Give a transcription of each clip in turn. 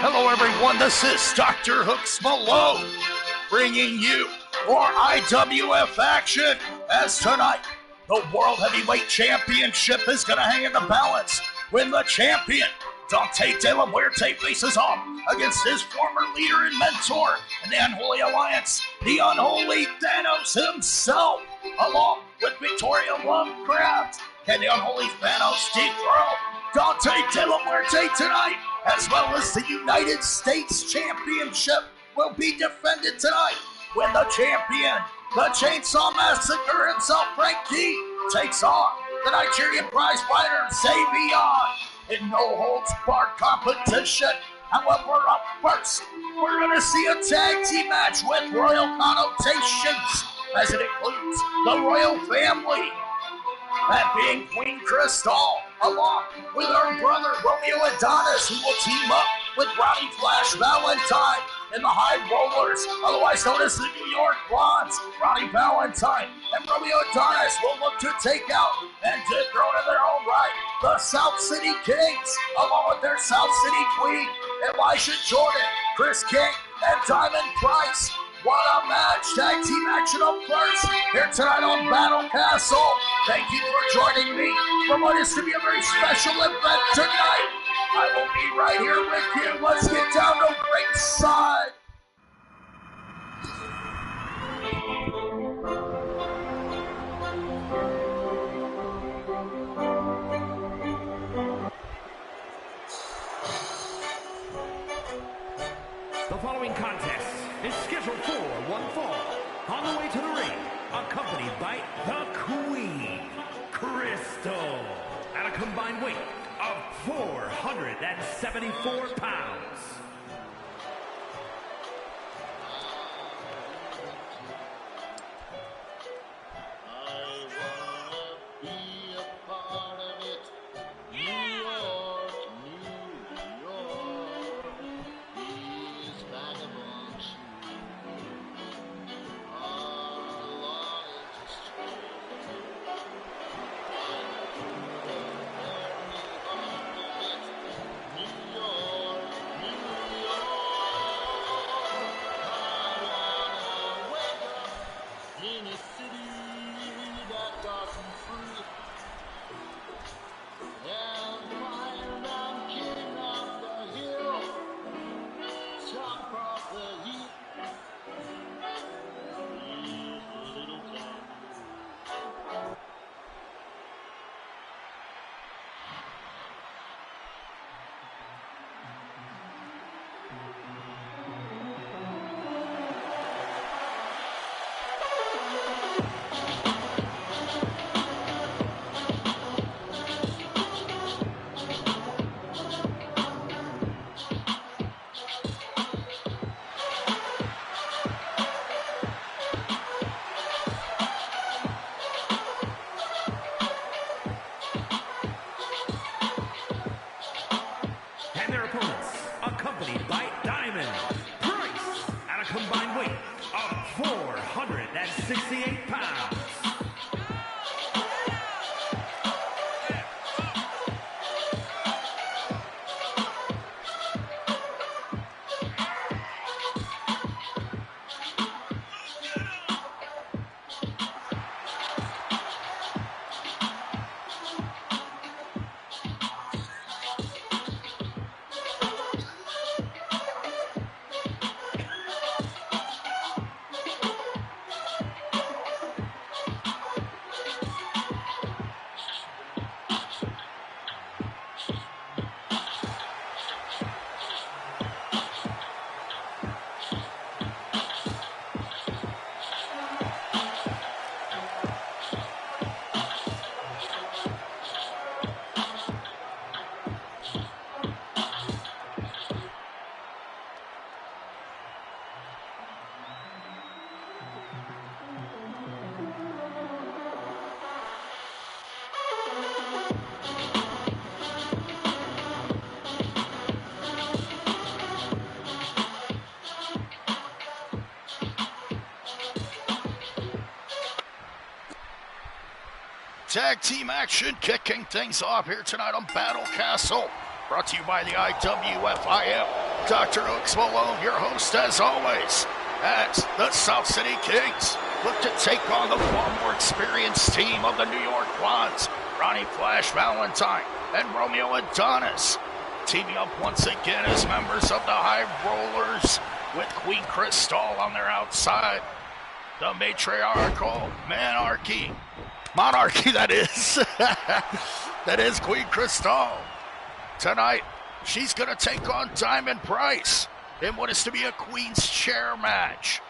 Hello everyone, this is DrHooksMalone bringing you more IWF action as tonight the World Heavyweight Championship is going to hang in the balance when the champion Dante De La Muerte faces off against his former leader and mentor in the Unholy Alliance, the Unholy Thanos himself, along with Victoria Lovecraft. Can the Unholy Thanos dethrone Dante De La Muerte tonight, as well as the United States Championship will be defended tonight when the champion, the Chainsaw Massacre himself, Frankie, takes on the Nigerian prize fighter, Xavion, in no-holds-barred competition. However, up first, we're going to see a tag team match with royal connotations, as it includes the royal family, that being Queen Crystal, along with her brother Romeo Adonis, who will team up with Ronnie Flash Valentine and the High Rollers, otherwise known as the New York Blondes. Ronnie Valentine and Romeo Adonis will look to take out and dethrone in their own right the South City Kings, along with their South City Queen, Elijah Jordan, Chris King, and Diamond Price. What a match! Tag team action up first here tonight on Battle Castle. Thank you for joining me for what is to be a very special event tonight. I will be right here with you. Let's get down to ringside. The following contest is scheduled for one fall. On the way to the ring, accompanied by the Queen, Crystal, at a combined weight of 474 pounds. Accompanied by Diamond Price at a combined weight of 468 pounds. Tag team action kicking things off here tonight on Battle Castle. Brought to you by the IWF. I am DrHooksMalone, your host as always, as the South City Kings look to take on the far more experienced team of the New York Quads, Ronnie Flash Valentine and Romeo Adonis, teaming up once again as members of the High Rollers with Queen Crystal on their outside. The matriarchal monarchy, that is, that is Queen Crystal. Tonight, she's going to take on Diamond Price in what is to be a Queen's Chair match.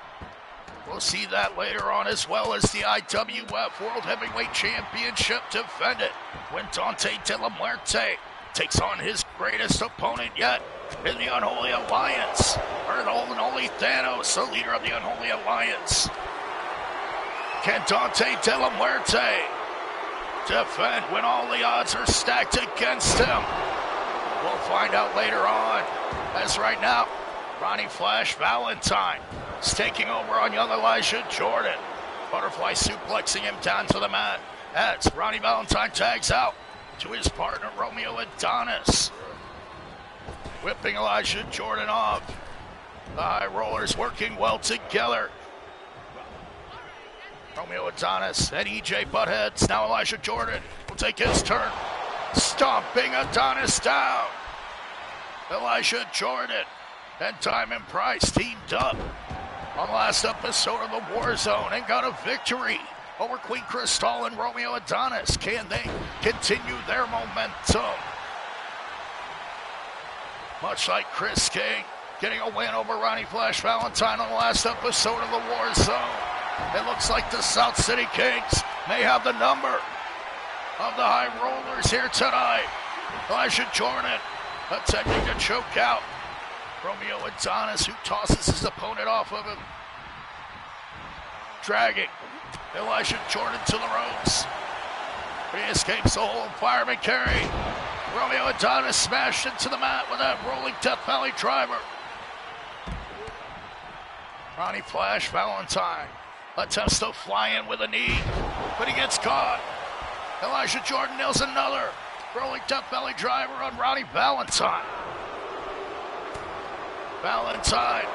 We'll see that later on, as well as the IWF World Heavyweight Championship defendant, when Dante De La Muerte takes on his greatest opponent yet in the Unholy Alliance, or the Unholy Thanos, the leader of the Unholy Alliance. Can Dante De La Muerte defend when all the odds are stacked against him? We'll find out later on, as right now, Ronnie Flash Valentine is taking over on young Elijah Jordan, butterfly suplexing him down to the mat as Ronnie Valentine tags out to his partner Romeo Adonis, whipping Elijah Jordan off. The High Rollers working well together. Romeo Adonis and EJ butt heads. Now Elijah Jordan will take his turn, stomping Adonis down. Elijah Jordan and Diamond Price teamed up on the last episode of the Warzone and got a victory over Queen Crystal and Romeo Adonis. Can they continue their momentum? Much like Chris King getting a win over Ronnie Flash Valentine on the last episode of the Warzone, it looks like the South City Kings may have the number of the High Rollers here tonight. Elijah Jordan attempting to choke out Romeo Adonis, who tosses his opponent off of him. Dragging Elijah Jordan to the ropes. He escapes the hole. Fireman carry. Romeo Adonis smashed into the mat with that rolling Death Valley driver. Ronnie Flash Valentine attempts to fly in with a knee, but he gets caught. Elijah Jordan nails another rolling Death Valley driver on Ronnie Valentine. Valentine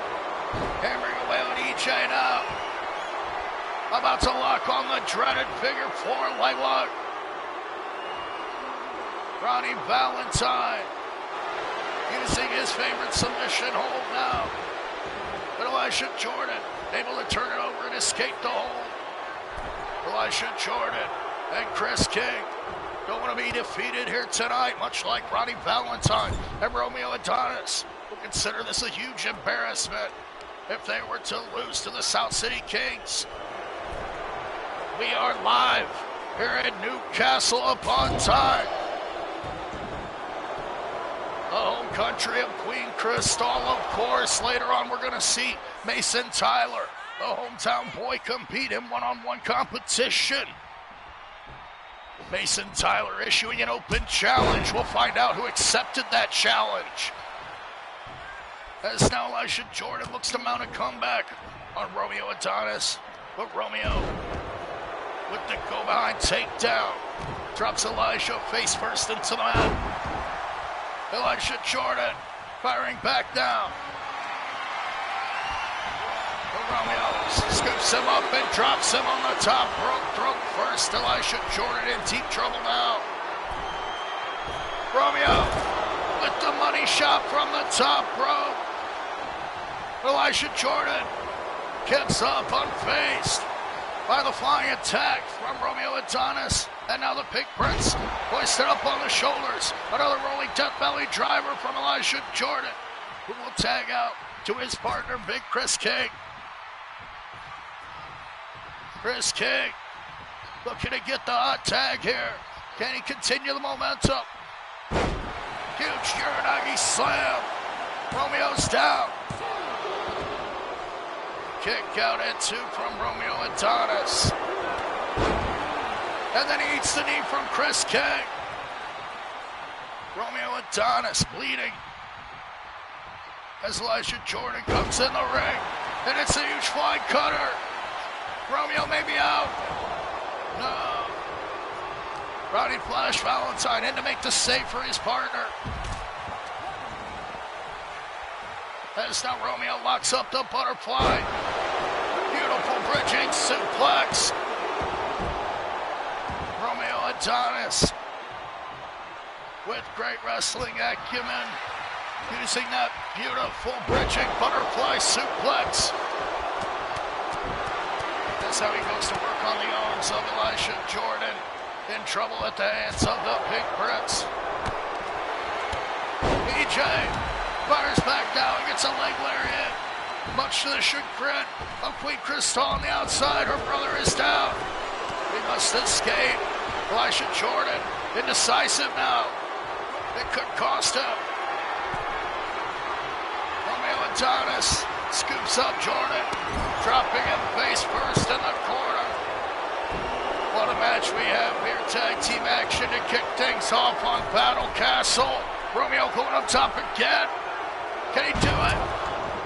hammering away on EJ now. About to lock on the dreaded figure 4 leg lock. Ronnie Valentine using his favorite submission hold now. But Elijah Jordan able to turn it over and escape the hold. Elijah Jordan and Chris King don't want to be defeated here tonight, much like Ronnie Valentine and Romeo Adonis will consider this a huge embarrassment if they were to lose to the South City Kings. We are live here in Newcastle upon Tyne, the home country of Queen Crystal. Of course, later on we're going to see Mason Tyler, the hometown boy, compete in one-on-one competition. Mason Tyler issuing an open challenge. We'll find out who accepted that challenge, as now Elijah Jordan looks to mount a comeback on Romeo Adonis. But Romeo with the go-behind takedown drops Elijah face first into the mat. Elijah Jordan firing back down. But Romeo scoops him up and drops him on the top rope. Throat first. Elijah Jordan in deep trouble now. Romeo with the money shot from the top rope. Elijah Jordan gets up unfazed by the flying attack from Romeo Adonis. And now the Pink Prince hoisted up on the shoulders. Another rolling Death Valley driver from Elijah Jordan, who will tag out to his partner, Big Chris King. Chris King looking to get the hot tag here. Can he continue the momentum? Huge Uranagi slam. Romeo's down. Kick out at 2 from Romeo Adonis. And then he eats the knee from Chris King. Romeo Adonis bleeding as Elijah Jordan comes in the ring. And it's a huge flying cutter. Romeo may be out. No. Ronnie Flash Valentine in to make the save for his partner. As now Romeo locks up the butterfly. Beautiful bridging suplex. Romeo Adonis with great wrestling acumen, using that beautiful bridging butterfly suplex. That's how he goes to work on the arms of Elisha Jordan, in trouble at the hands of the Pink Prince. EJ fires back now and gets a leg lariat. Much to the chagrin of Queen Crystal on the outside, her brother is down. He must escape. Elisha Jordan, indecisive now. It could cost him. Romeo Adonis scoops up Jordan, dropping him face first in the corner. What a match we have here. Tag team action to kick things off on Battle Castle. Romeo going up top again. Can he do it?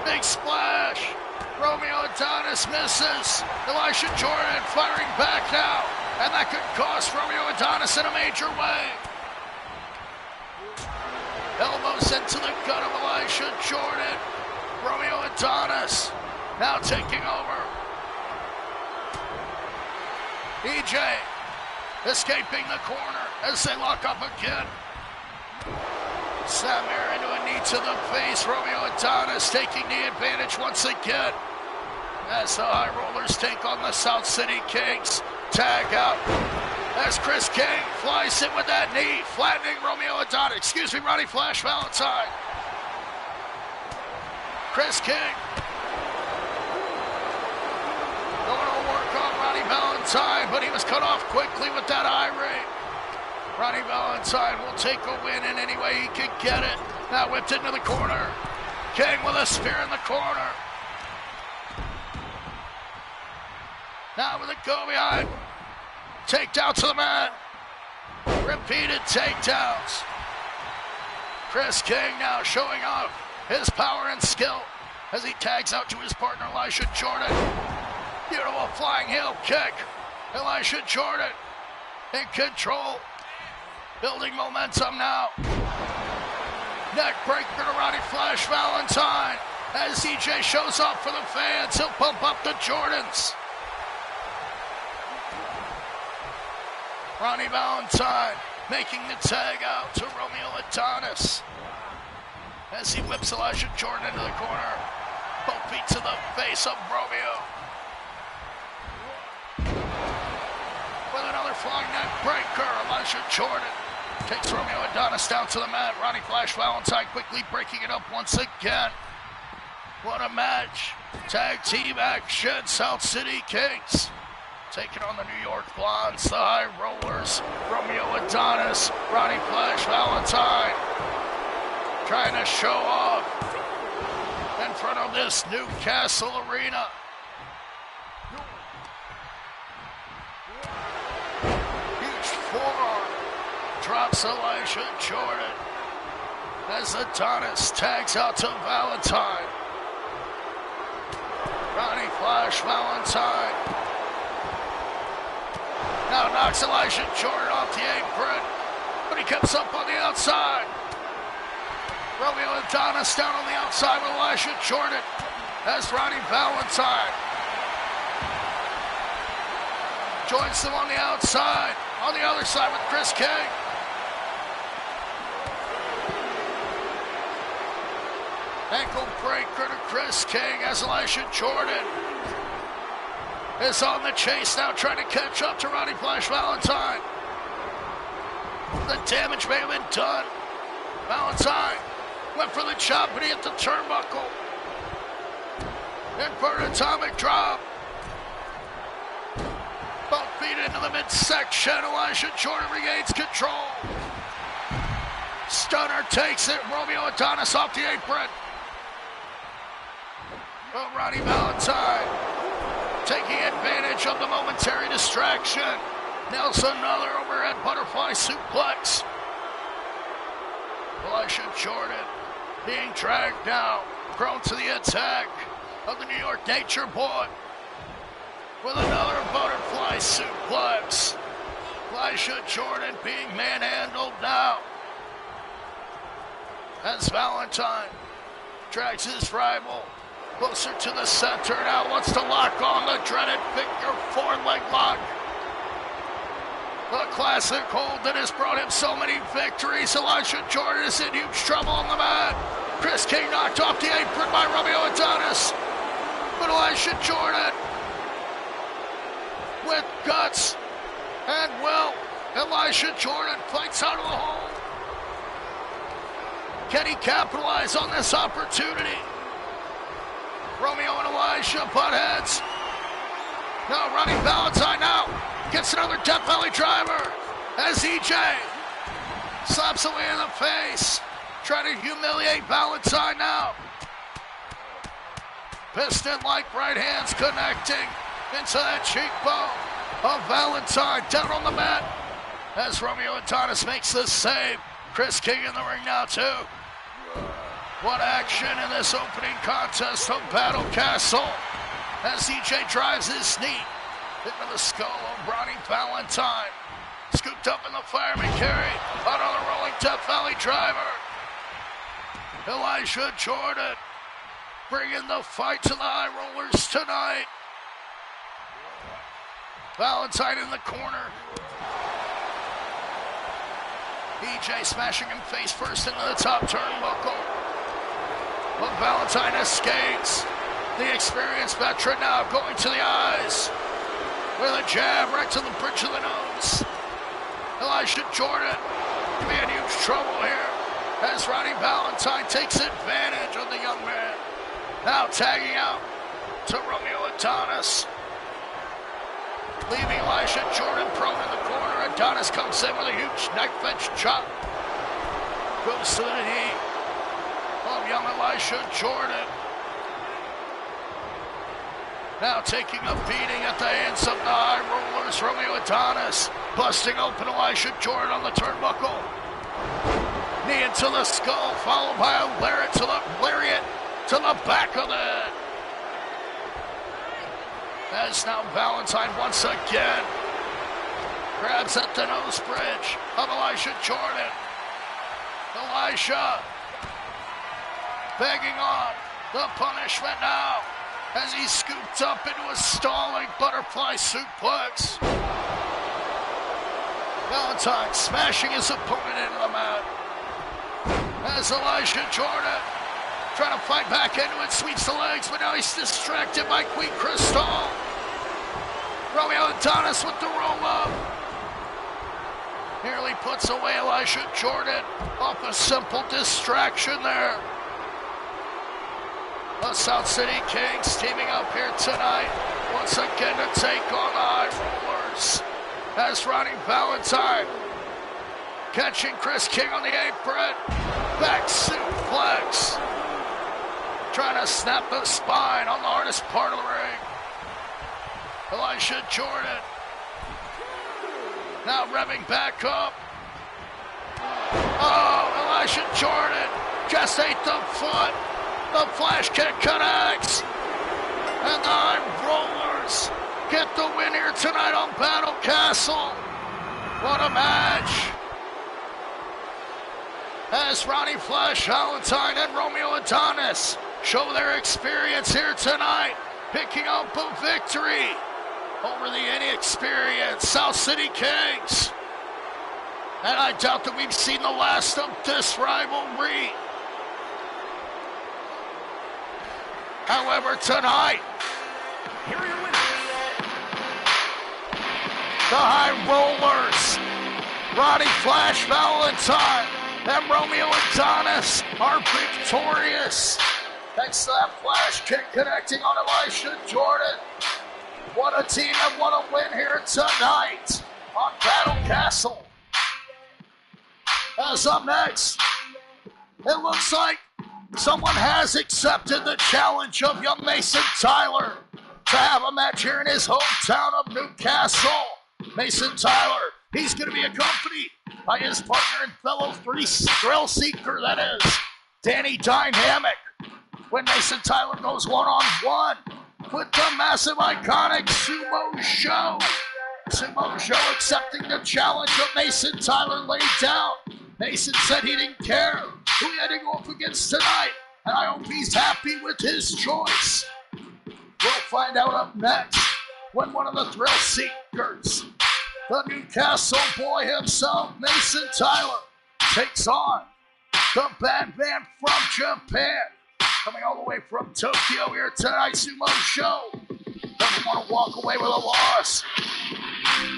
Big splash. Romeo Adonis misses. Elisha Jordan firing back now. And that could cost Romeo Adonis in a major way. Elbows into the gut of Elisha Jordan. Romeo Adonis now taking over. EJ escaping the corner as they lock up again. Samir into a knee to the face. Romeo Adonis taking the advantage once again. As the High Rollers take on the South City Kings. Tag out as Chris King flies in with that knee, flattening Romeo Adonis. Ronnie Flash Valentine. Chris King going to work on Ronnie Valentine, but he was cut off quickly with that eye ring. Ronnie Valentine will take a win in any way he can get it. Now whipped into the corner. King with a spear in the corner. Now with a go behind. Takedown to the mat. Repeated takedowns. Chris King now showing off his power and skill as he tags out to his partner Elisha Jordan. Beautiful flying heel kick. Elisha Jordan in control. Building momentum now. Neck breaker to Ronnie Flash Valentine. As EJ shows up for the fans, he'll pump up the Jordans. Ronnie Valentine making the tag out to Romeo Adonis as he whips Elisha Jordan into the corner. Both feet to the face of Romeo. With another flying neck breaker, Elisha Jordan takes Romeo Adonis down to the mat. Ronnie Flash Valentine quickly breaking it up once again. What a match. Tag team action, South City Kings taking on the New York Blondes, the High Rollers, Romeo Adonis, Ronnie Flash Valentine, trying to show off in front of this Newcastle arena. Huge forearm drops Elisha Jordan as Adonis tags out to Valentine. Ronnie Flash Valentine now knocks Elisha Jordan off the apron, but he comes up on the outside. Romeo Adonis down on the outside with Elisha Jordan as Ronnie Valentine joins them on the outside. On the other side with Chris King. Ankle breaker to Chris King as Elisha Jordan is on the chase now, trying to catch up to Ronnie Flash Valentine. The damage may have been done. Valentine went for the chop, but he hit the turnbuckle. Inverted atomic drop. Both feet into the midsection. Elisha Jordan regains control. Stunner takes it. Romeo Adonis off the apron. But Ronnie Valentine taking advantage of the momentary distraction. Nails another overhead butterfly suplex. Elisha Jordan being dragged now, prone to the attack of the New York Nature Boy with another butterfly suplex. Elisha Jordan being manhandled now as Valentine Drags his rival closer to the center. Now wants to lock on the dreaded figure four leg lock. The classic hold that has brought him so many victories. Elijah Jordan is in huge trouble on the mat. Chris King knocked off the apron by Romeo Adonis. But Elijah Jordan, with guts and will, Elijah Jordan fights out of the hole. Can he capitalize on this opportunity? Romeo and Elijah butt heads. No, Ronnie Valentine now gets another Death Valley driver as EJ slaps away in the face, trying to humiliate Valentine now. Piston-like right hands connecting into that cheekbone of Valentine down on the mat as Romeo Adonis makes the save. Chris King in the ring now too. What action in this opening contest of Battle Castle as EJ drives his knee into the skull of Ronnie Valentine. Scooped up in the fireman carry. Out on the rolling Death Valley driver. Elijah Jordan bringing the fight to the High Rollers tonight. Valentine in the corner. EJ smashing him face first into the top turnbuckle. But Valentine escapes. The experienced veteran now going to the eyes. With a jab right to the bridge of the nose. Elijah Jordan could be in huge trouble here as Ronnie Valentine takes advantage of the young man. Now tagging out to Romeo Adonis. Leaving Elijah Jordan prone in the corner. Adonis comes in with a huge knife edge chop. Goes to the knee of young Elijah Jordan. Now taking a beating at the hands of the High Rollers. Romeo Adonis busting open Elijah Jordan on the turnbuckle. Knee into the skull, followed by a lariat to the back of the head. As now Valentine once again grabs at the nose bridge of Elijah Jordan. Elijah begging on the punishment now as he's scooped up into a stalling butterfly suplex. Valentine smashing his opponent into the mat. As Elijah Jordan trying to fight back into it, sweeps the legs, but now he's distracted by Queen Crystal. Romeo Adonis with the roll-up. Nearly puts away Elijah Jordan off a simple distraction there. The South City Kings teaming up here tonight once again to take on the High Rollers. As Ronnie Valentine catching Chris King on the apron. Back suplex. Trying to snap the spine on the hardest part of the ring. Elijah Jordan now revving back up. Oh, Elijah Jordan just ate the foot. The flash kick connects. And the High Rollers get the win here tonight on Battle Castle. What a match. As Ronnie Flash Valentine and Romeo Adonis show their experience here tonight, picking up a victory over the inexperienced South City Kings. And I doubt that we've seen the last of this rivalry. However, tonight, here are your winners. The High Rollers, Ronnie Flash Valentine and Romeo Adonis are victorious. Thanks to that flash kick connecting on Elijah Jordan. What a team and what a win here tonight on Battle Castle. As up next, it looks like someone has accepted the challenge of young Mason Tyler to have a match here in his hometown of Newcastle. Mason Tyler, he's going to be accompanied by his partner and fellow thrill seeker, that is, Danny Dynamic. When Mason Tyler goes one-on-one with the massive, iconic Sumo Show. Sumo Show accepting the challenge of Mason Tyler laid down. Mason said he didn't care who he had to go up against tonight. and I hope he's happy with his choice. We'll find out up next when one of the thrill seekers, the Newcastle boy himself, Mason Tyler, takes on the bad man from Japan, coming all the way from Tokyo here tonight, Sumo Show. Doesn't want to walk away with a loss.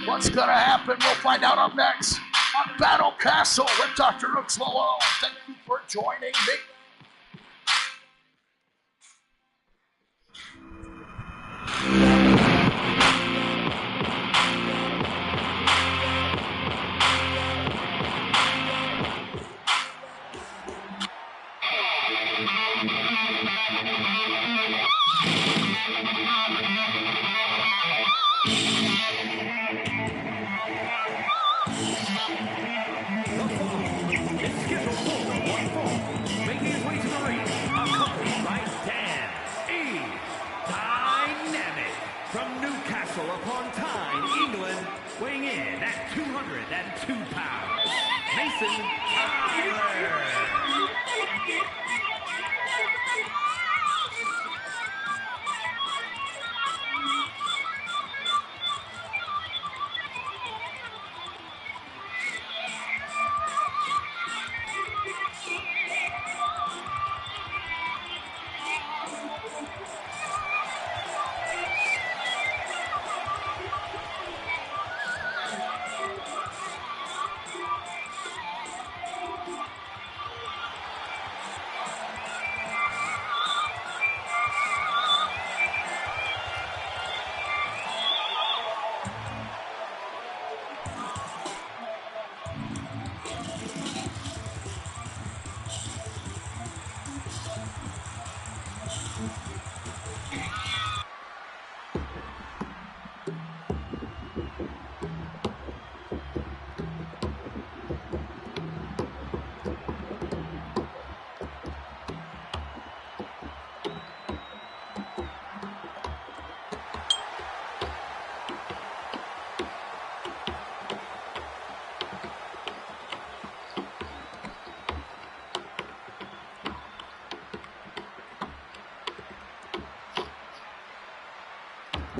What's going to happen? We'll find out up next on Battle Castle with DrHooksMalone. Thank you for joining me. Upon Tyne, England, weighing in at 202 pounds, Mason Tyler.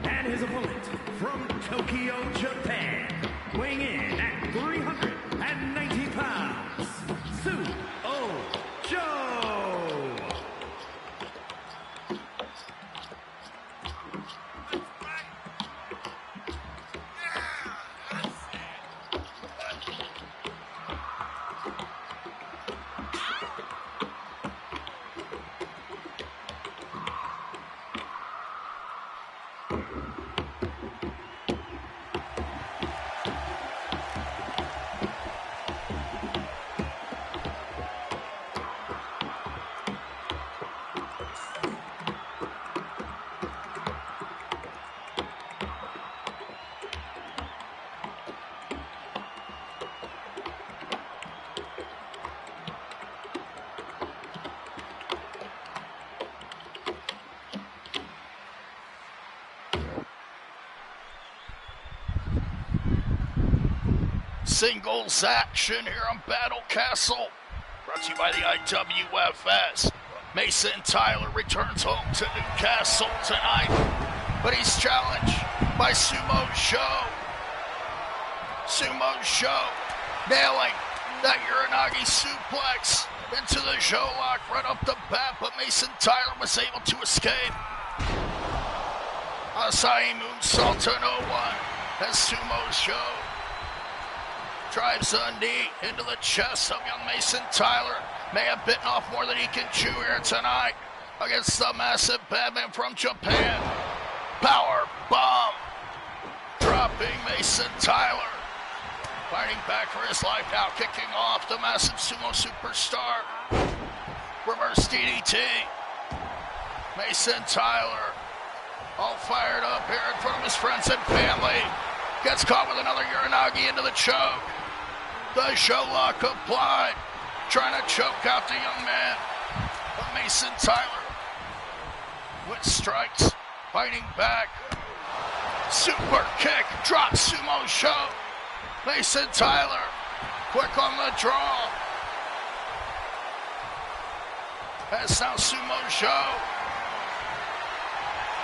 And his opponent from Tokyo, Japan, weighing in at 390 pounds, Sumo Joe. Singles action here on Battle Castle, brought to you by the IWFS. Mason Tyler returns home to Newcastle tonight, but he's challenged by Sumo Show. Sumo Show nailing that Uranagi suplex into the show lock right up the bat, but Mason Tyler was able to escape. Asai moonsault to no one as Sumo Show drives a knee into the chest of young Mason Tyler. May have bitten off more than he can chew here tonight against the massive badman from Japan. Power bomb. Dropping Mason Tyler. Fighting back for his life now, kicking off the massive sumo superstar. Reverse DDT. Mason Tyler all fired up here in front of his friends and family. Gets caught with another Uranagi into the choke. The show lock applied, trying to choke out the young man. But Mason Tyler with strikes, fighting back. Super kick, drops Sumo Show. Mason Tyler, quick on the draw. That's now Sumo Joe.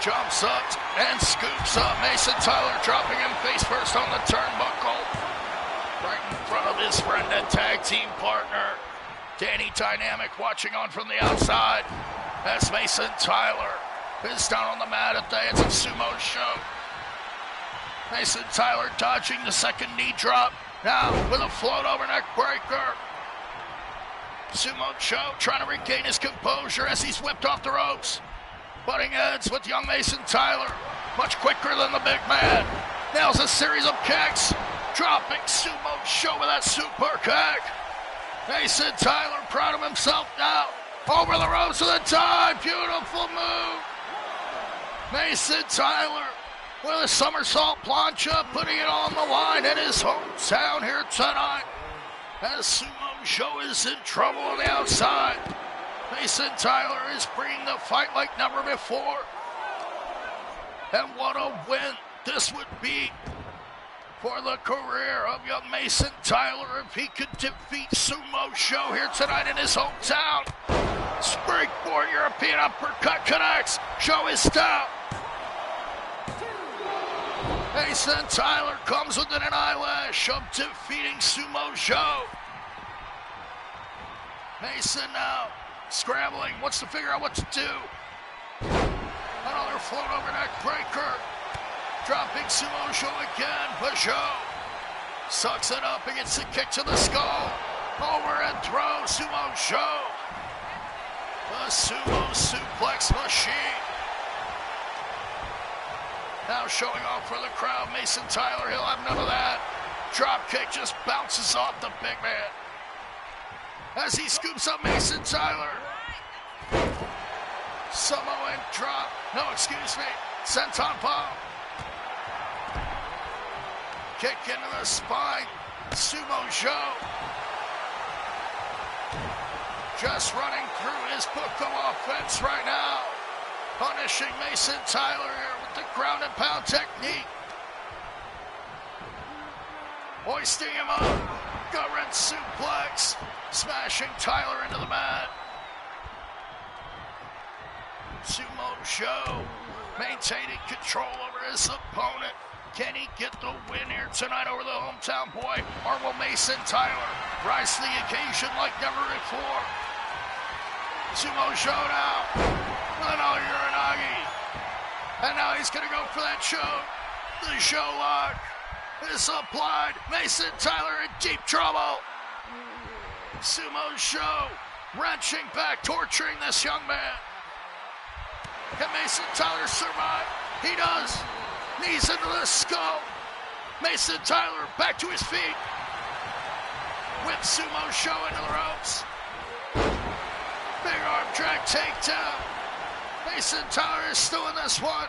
Jumps up and scoops up Mason Tyler, dropping him face first on the turnbuckle. Right in front of his friend and tag team partner, Danny Dynamic, watching on from the outside. As Mason Tyler is down on the mat at the hands of Sumo Joe. Mason Tyler dodging the second knee drop. Now with a float over neck breaker. Sumo Joe trying to regain his composure as he's whipped off the ropes. Butting heads with young Mason Tyler. Much quicker than the big man. Nails a series of kicks. Dropping Sumo Joe with that super kick. Mason Tyler proud of himself now. Over the ropes with a dive. Beautiful move. Mason Tyler with a somersault plancha, putting it on the line in his hometown here tonight. As Sumo Joe is in trouble on the outside. Mason Tyler is bringing the fight like never before. And what a win this would be for the career of young Mason Tyler if he could defeat Sumo Joe here tonight in his hometown. Springboard European uppercut connects. Joe is down. Mason Tyler comes within an eyelash of defeating Sumo Joe. Mason now scrambling, wants to figure out what to do. Another float over neck breaker. Dropping Sumo Joe again, but Joe sucks it up and gets a kick to the skull. Over and throw Sumo Joe. The Sumo Suplex Machine. Now showing off for the crowd, Mason Tyler, he'll have none of that. Drop kick just bounces off the big man. As he scoops up Mason Tyler. Samoan drop, no, excuse me, senton bomb. Kick into the spine, Sumo Joe. Just running through his book of offense right now. Punishing Mason Tyler here with the ground and pound technique. Hoisting him up, gut-wrench suplex, smashing Tyler into the mat. Sumo Joe maintaining control over his opponent. Can he get the win here tonight over the hometown boy? Or will Mason Tyler rise to the occasion like never before? Sumo Joe now. Another Uranagi. And now he's going to go for that choke. The show lock is applied. Mason Tyler in deep trouble. Sumo Joe wrenching back, torturing this young man. Can Mason Tyler survive? He does. Knees into the skull. Mason Tyler back to his feet. Whips Sumo Joe into the ropes. Big arm drag takedown. Mason Tyler is still in this one.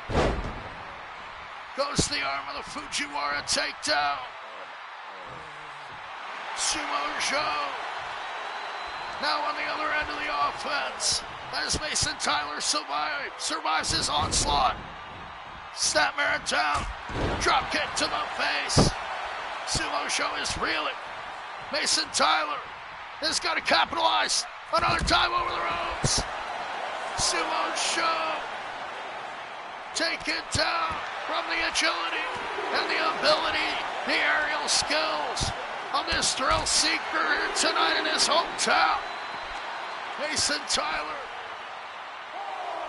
Goes to the arm of the Fujiwara takedown. Sumo Joe now on the other end of the offense. As Mason Tyler survives his onslaught. Snapmare down. Drop kick to the face. Sumo Joe is reeling. Mason Tyler has got to capitalize. Another time over the ropes. Sumo Joe taken down from the agility and the ability, the aerial skills of this thrill seeker here tonight in his hometown. Mason Tyler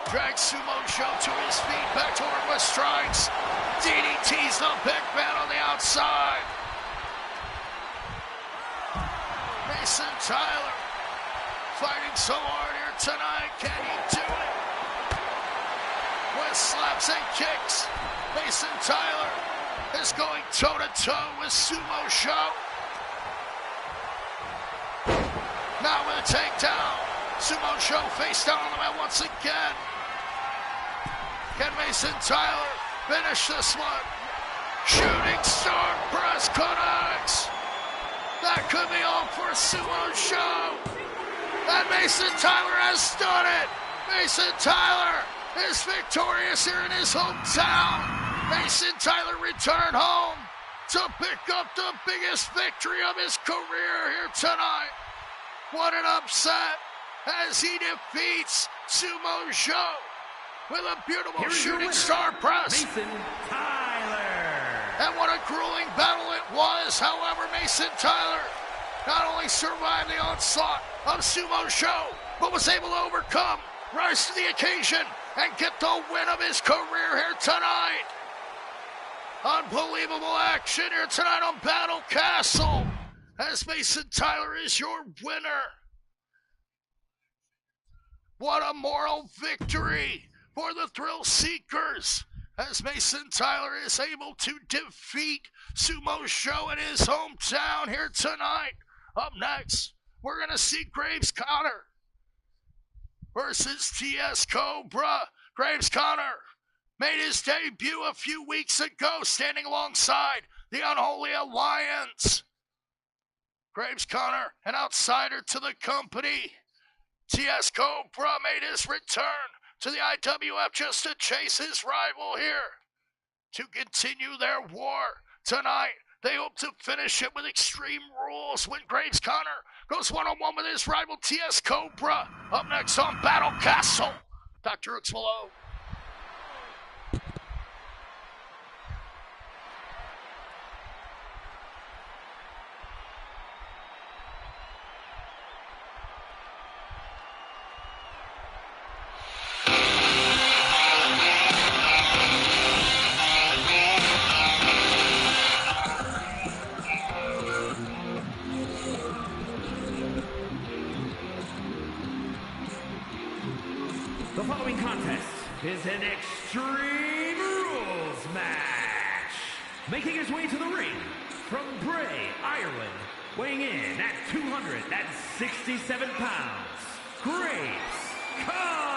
drags Sumo Joe to his feet, back toward with strikes. DDT's the big man on the outside. Mason Tyler fighting so hard here tonight. Can he do it? With slaps and kicks, Mason Tyler is going toe-to-toe with Sumo Joe. Now with a takedown. Sumo Joe face down on the mat once again. Can Mason Tyler finish this one? Shooting star press connects. That could be all for Sumo Joe. And Mason Tyler has done it. Mason Tyler is victorious here in his hometown. Mason Tyler returned home to pick up the biggest victory of his career here tonight. What an upset. as he defeats Sumo Joe with a beautiful Here's your shooting winner, star press. Mason Tyler. And what a grueling battle it was. However, Mason Tyler not only survived the onslaught of Sumo Joe, but was able to overcome, rise to the occasion, and get the win of his career here tonight. Unbelievable action here tonight on Battle Castle, as Mason Tyler is your winner. What a moral victory for the Thrill Seekers, as Mason Tyler is able to defeat Sumo Joe in his hometown here tonight. Up next, we're going to see Graves Connor versus TS Cobra. Graves Connor made his debut a few weeks ago, standing alongside the Unholy Alliance. Graves Connor, an outsider to the company. TS Cobra made his return to the IWF just to chase his rival here, to continue their war tonight. They hope to finish it with Extreme Rules when Graves Connor goes one-on-one with his rival TS Cobra. Up next on Battle Castle, DrHooksMalone. The following contest is an Extreme Rules match. Making his way to the ring from Bray, Ireland, weighing in at 267 pounds, Graves Connor.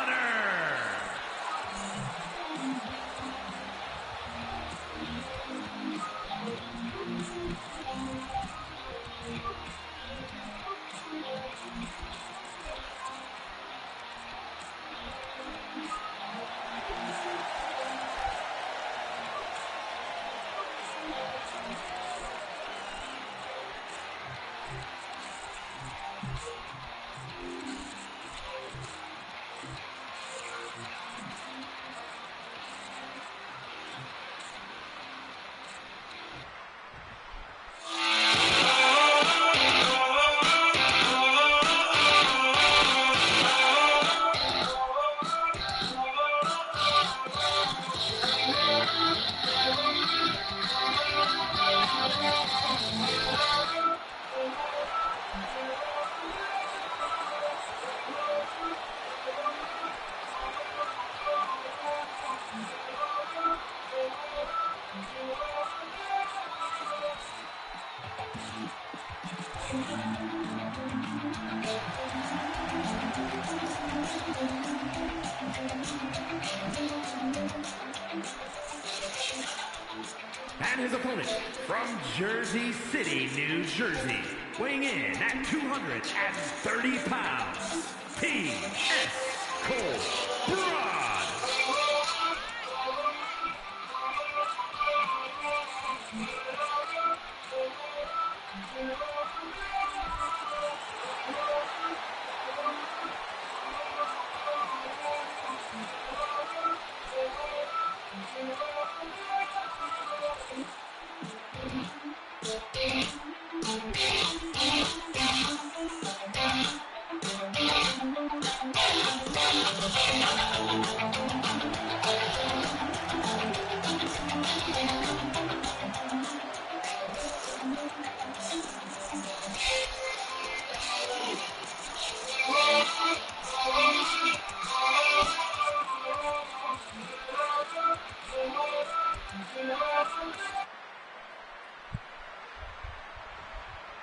And his opponent from Jersey City, New Jersey, weighing in at 230 pounds, T.S. Cole Broad.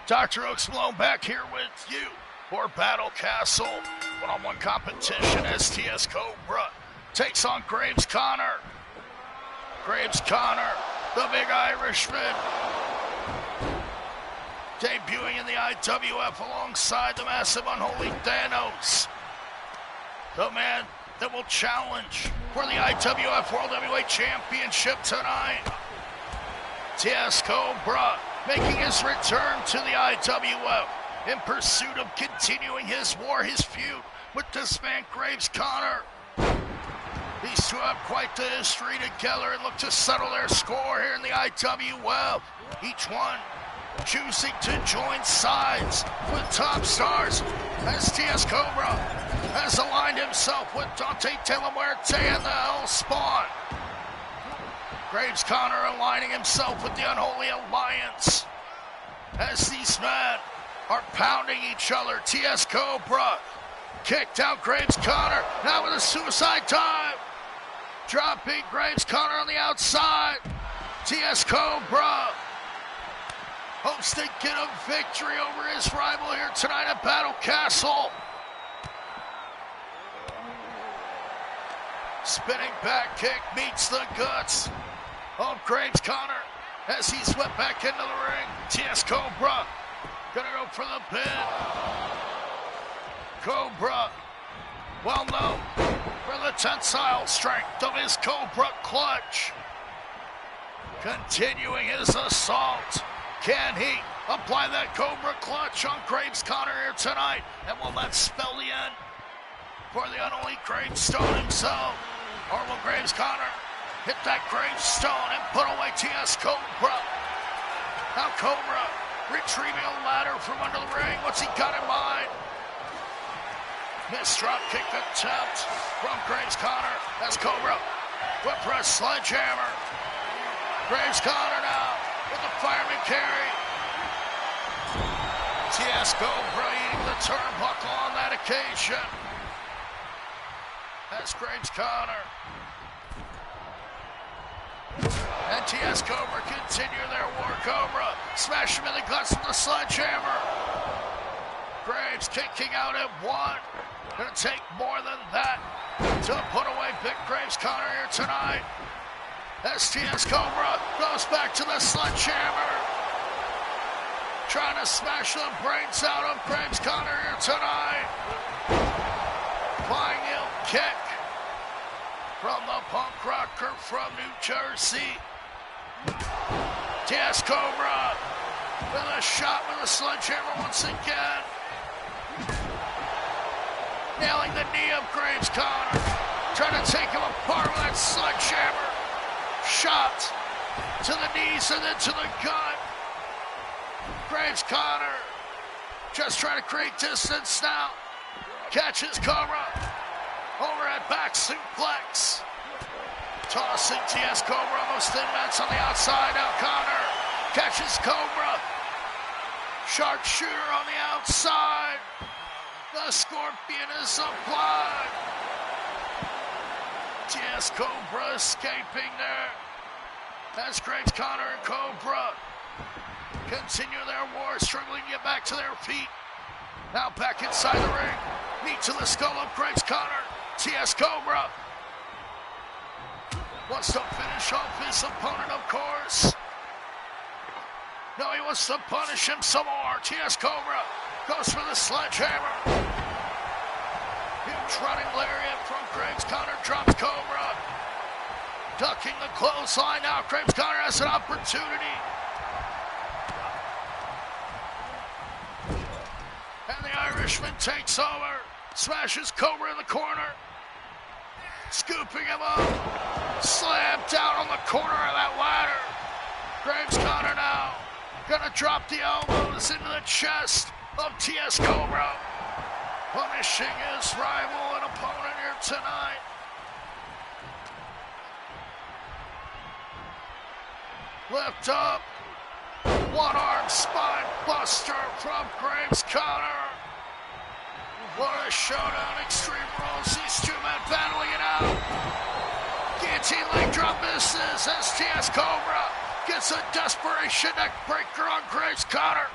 DrHooksMalone back here with you for Battle Castle. One-on-one competition as TS Cobra takes on Graves Connor. Graves Connor, the big Irishman, debuting in the IWF alongside the massive Unholy Thanos. The man that will challenge for the IWF World Heavyweight Championship tonight. TS Cobra making his return to the IWF in pursuit of continuing his war, his feud with this man, Graves Connor. These two have quite the history together and look to settle their score here in the IWF. Each one choosing to join sides with top stars, as TS Cobra has aligned himself with Dante De La Muerte and the Hell Spawn. Graves Connor aligning himself with the Unholy Alliance as these men are pounding each other. TS Cobra kicked out Graves Connor, now with a suicide dive. Dropping Graves Connor on the outside. TS Cobra hopes to get a victory over his rival here tonight at Battle Castle. Spinning back kick meets the guts of Graves Connor as he's swept back into the ring. TS Cobra gonna go for the pin. Cobra, well known for the tensile strength of his Cobra clutch. Continuing his assault. Can he apply that Cobra clutch on Graves Connor here tonight? And will that spell the end for the unholy Gravestone himself? Or will Graves Connor hit that Gravestone and put away TS Cobra? Now Cobra retrieving a ladder from under the ring. What's he got in mind? Missed drop kick attempt from Graves Connor as Cobra whip press sledgehammer. Graves Connor now with the fireman carry. TS Cobra eating the turnbuckle on that occasion. That's Graves Connor. And TS Cobra continue their war. Cobra smash him in the guts with the sledgehammer. Graves kicking out at one. Gonna take more than that to put away Big Graves Connor here tonight. STS Cobra goes back to the sledgehammer. Trying to smash the brains out of Graves Connor here tonight. Flying heel kick from the punk rocker from New Jersey. TS Cobra with a shot with a sledgehammer once again. Nailing the knee of Graves Connor. Trying to take him apart with that sledgehammer. Shot to the knees and then to the gut. Graves Connor just trying to create distance now. Catches Cobra. Overhead back suplex. Tossing TS Cobra almost thin mats on the outside. Now Connor catches Cobra. Sharpshooter on the outside. The Scorpion is applied. TS Cobra escaping there. As Graves Connor and Cobra continue their war, struggling to get back to their feet. Now back inside the ring. Knee to the skull of Graves Connor. TS Cobra wants to finish off his opponent, of course. No, he wants to punish him some more. TS Cobra goes for the sledgehammer. Huge running lariat from Graves Connor, drops Cobra. Ducking the clothesline now. Graves Connor has an opportunity. And the Irishman takes over. Smashes Cobra in the corner. Scooping him up. Slammed down on the corner of that ladder. Graves Connor now gonna drop the elbows into the chest of TS Cobra. Punishing his rival and opponent here tonight. Lift up. One arm spine buster from Graves Connor. What a showdown, Extreme Rules. These two men battling it out. Guillotine leg drop misses as TS Cobra gets a desperation neck breaker on Graves Connor.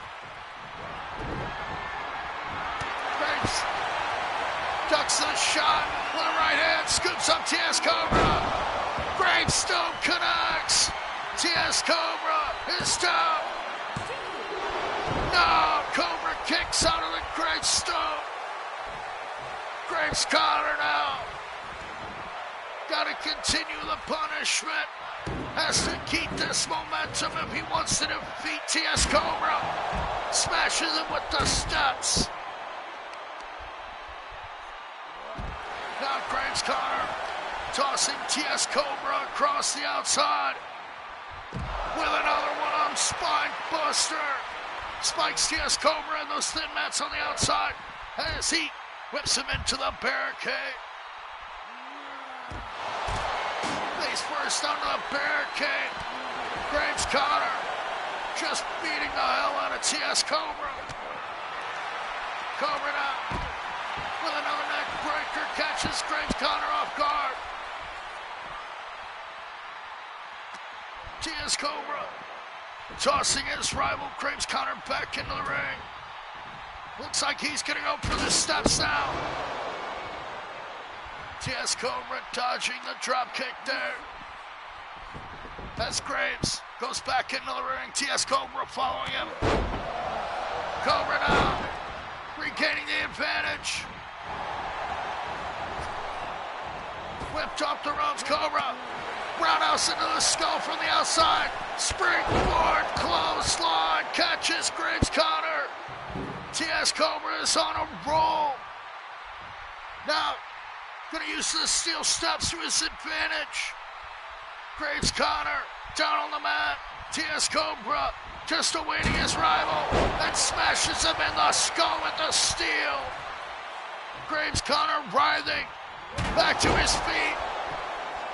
Graves ducks the shot with a right hand, scoops up TS Cobra. Gravestone connects. TS Cobra is down. No, Cobra kicks out of the Gravestone. Graves Connor now gotta continue the punishment. Has to keep this momentum if he wants to defeat TS Cobra. Smashes him with the steps. Now Graves Connor tossing TS Cobra across the outside with another one-arm spine buster. Spikes TS Cobra and those thin mats on the outside as he whips him into the barricade. Face first onto the barricade. Graves Connor just beating the hell out of TS Cobra. Cobra now with another neck breaker, catches Graves Connor off guard. TS Cobra tossing his rival Graves Connor back into the ring. Looks like he's gonna go for the steps now. TS Cobra dodging the drop kick there. As Graves goes back into the ring, TS Cobra following him. Cobra now regaining the advantage. Whipped off the ropes, Cobra. Roundhouse into the skull from the outside. Springboard clothesline catches Graves Connor. TS Cobra is on a roll. Now, gonna use the steel steps to his advantage. Graves Connor down on the mat. TS Cobra just awaiting his rival and smashes him in the skull with the steel. Graves Connor writhing back to his feet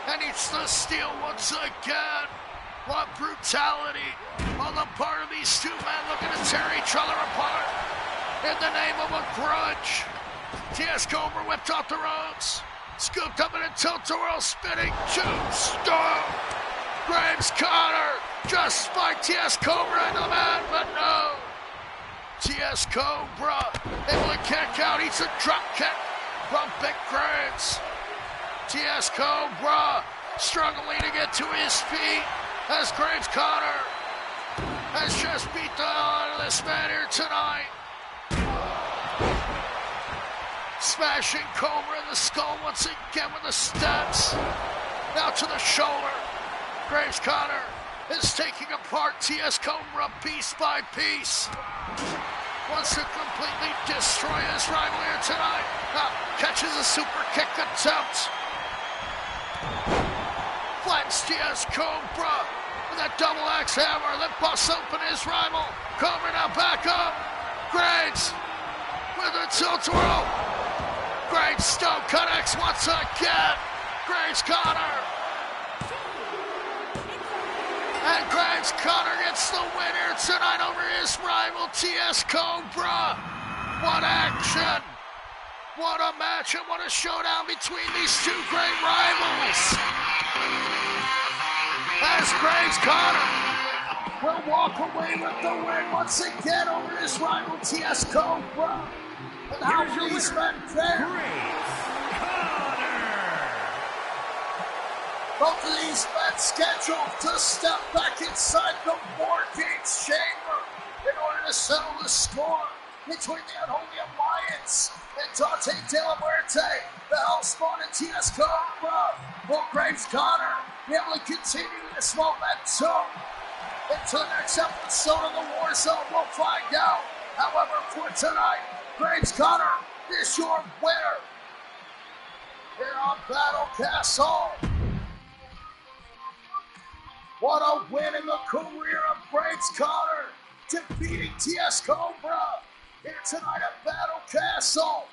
and eats the steel once again. What brutality on the part of these two men looking to tear each other apart in the name of a grudge. TS Cobra whipped off the ropes, scooped up in a tilt-a-whirl spinning tombstone. Graves Connor just spiked TS Cobra into the mat, but no. TS Cobra able to kick out, eats a drop kick from Big Graves. TS Cobra struggling to get to his feet as Graves Connor has just beat the hell out of this man here tonight. Smashing Cobra in the skull once again with the steps. Now to the shoulder. Graves Connor is taking apart TS Cobra piece by piece. Wants to completely destroy his rival here tonight. Now catches a super kick attempt. Flattens TS Cobra with that double axe hammer that busts open his rival. Cobra now back up. Graves with a tilt-a-whirl. Graves Stone connects once again. Graves Connor. And Graves Connor gets the win here tonight over his rival TS Cobra. What action. What a match and what a showdown between these two great rivals. As Graves Connor will walk away with the win once again over his rival TS Cobra. And how these men fare. Both of these men scheduled to step back inside the War Games chamber in order to settle the score between the Unholy Alliance and Dante De La Muerte, the Hellspawn and TS Cobra. Will Graves Connor be able to continue this momentum into the next episode of the Warzone? We'll find out. However, for tonight, Graves Connor is your winner here on Battle Castle. What a win in the career of Graves Connor, defeating TS Cobra here tonight at Battle Castle.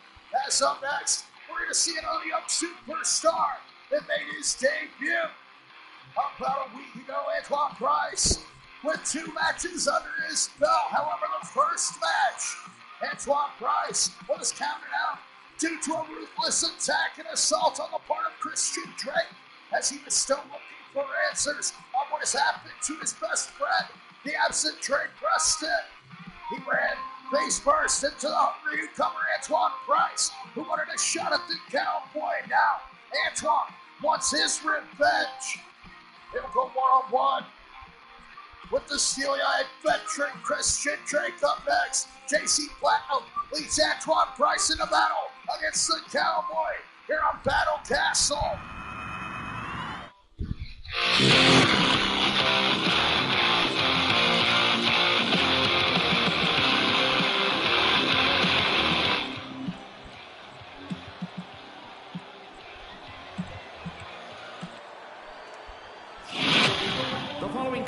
As up next, we're going to see another young superstar that made his debut about a week ago, Antoine Price, with 2 matches under his belt. However, the first match, Antoine Price was counted out due to a ruthless attack and assault on the part of Christian Drake, as he was still looking for answers on what has happened to his best friend, the absent Drake Preston. He ran face first into the hungry newcomer Antoine Price, who wanted a shot at the Cowboy. Now, Antoine wants his revenge. He'll go one-on-one with the steely-eyed veteran Christian Drake. Up next, JC Platinum leads Antoine Price into battle against the Cowboy here on Battle Castle.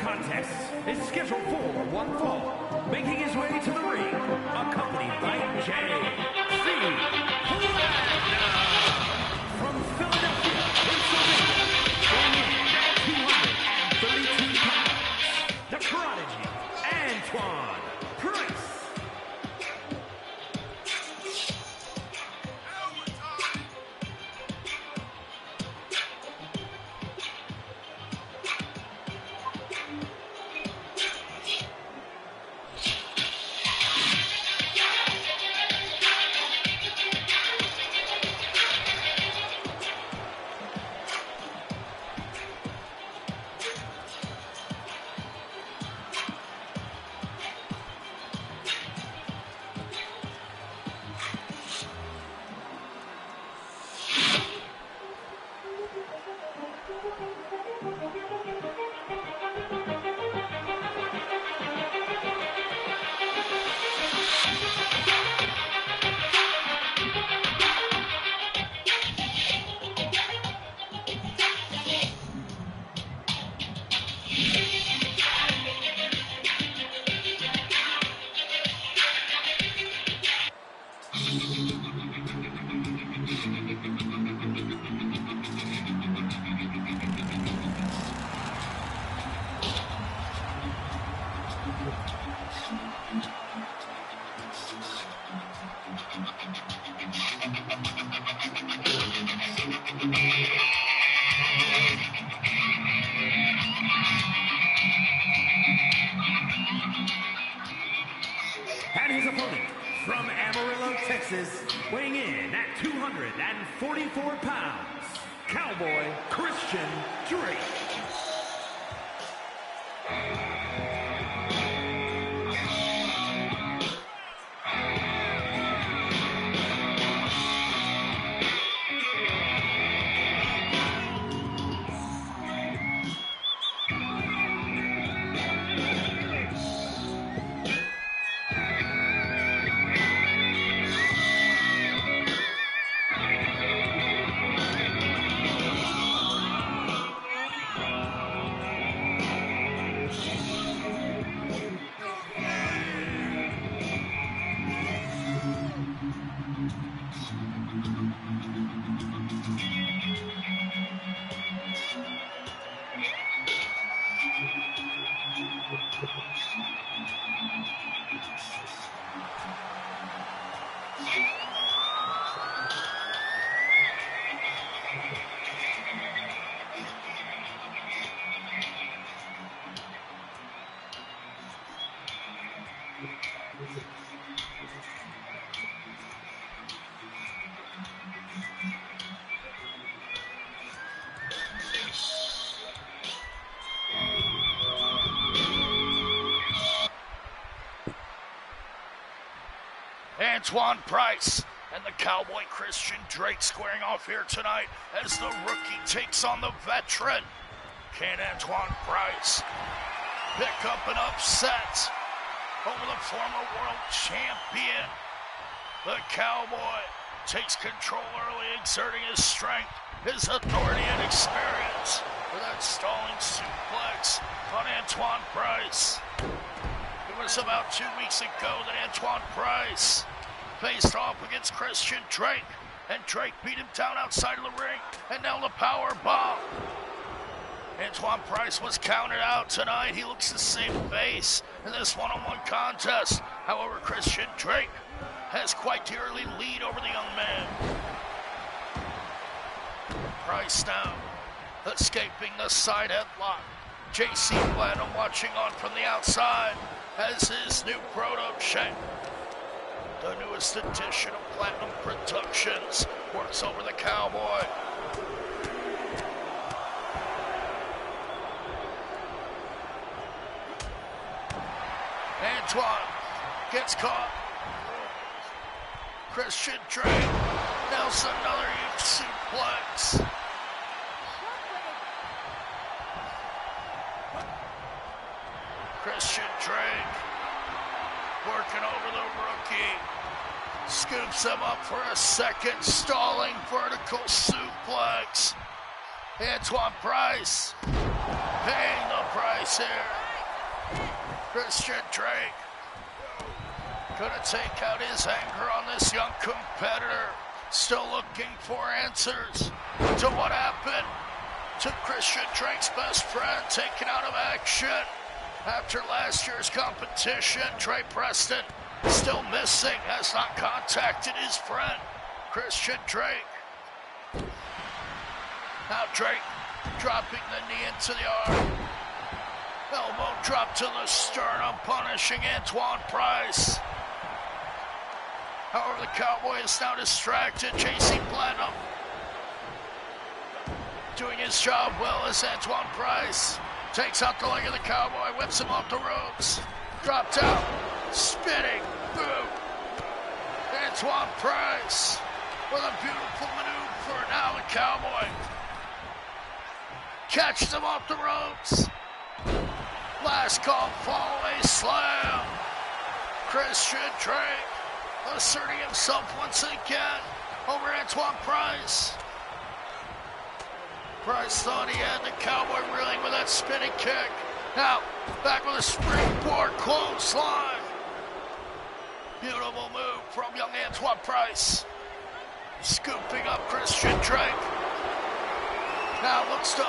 contest is scheduled for one fall. Making his way to the ring, accompanied by J.C. From Philadelphia, Pennsylvania, weighing in at 232 pounds, the prodigy, Antoine Price. And his opponent, from Amarillo, Texas, weighing in at 244 pounds, Cowboy Christian Drake. Antoine Price and the Cowboy Christian Drake squaring off here tonight as the rookie takes on the veteran. Can Antoine Price pick up an upset over the former world champion? The Cowboy takes control early, exerting his strength, his authority, and experience for that stalling suplex on Antoine Price. It was about 2 weeks ago that Antoine Price faced off against Christian Drake, and Drake beat him down outside of the ring, and now the power bomb. Antoine Price was counted out tonight. He looks to save face in this one-on-one contest. However, Christian Drake has quite the early lead over the young man. Price now escaping the side headlock. J.C. Platinum watching on from the outside as his new prototype, the newest edition of Platinum Productions, works over the Cowboy. Antoine gets caught. Christian Drake nails another huge suplex. Christian Drake working over the rookie. Scoops him up for a second stalling vertical suplex. Antoine Price paying the price here. Christian Drake gonna take out his anger on this young competitor. Still looking for answers to what happened to Christian Drake's best friend taken out of action after last year's competition. Trey Preston still missing, has not contacted his friend Christian Drake. Now Drake dropping the knee into the arm. Elbow drop to the sternum, punishing Antoine Price. However, the Cowboy is now distracted. JC Platinum doing his job well as Antoine Price takes out the leg of the Cowboy, whips him off the ropes. Dropped out, spinning, boom. Antoine Price with a beautiful maneuver. Now the Cowboy catches him off the ropes. Last call, fall-away slam. Christian Drake asserting himself once again over Antoine Price. Price thought he had the Cowboy reeling with that spinning kick. Now, back with a springboard clothesline. Beautiful move from young Antoine Price. Scooping up Christian Drake. Now looks to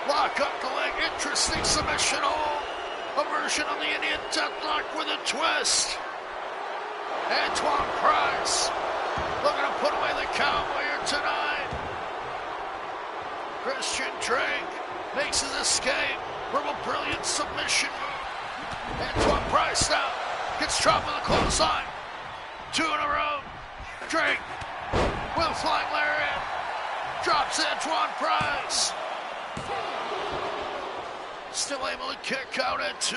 lock up the leg. Interesting submission hold. A version of the Indian Deathlock with a twist. Antoine Price looking to put away the Cowboy here tonight. Christian Drake makes his escape from a brilliant submission move. Antoine Price now gets dropped with a clothesline. 2 in a row. Drake with a flying lariat. Drops Antoine Price. Still able to kick out at 2.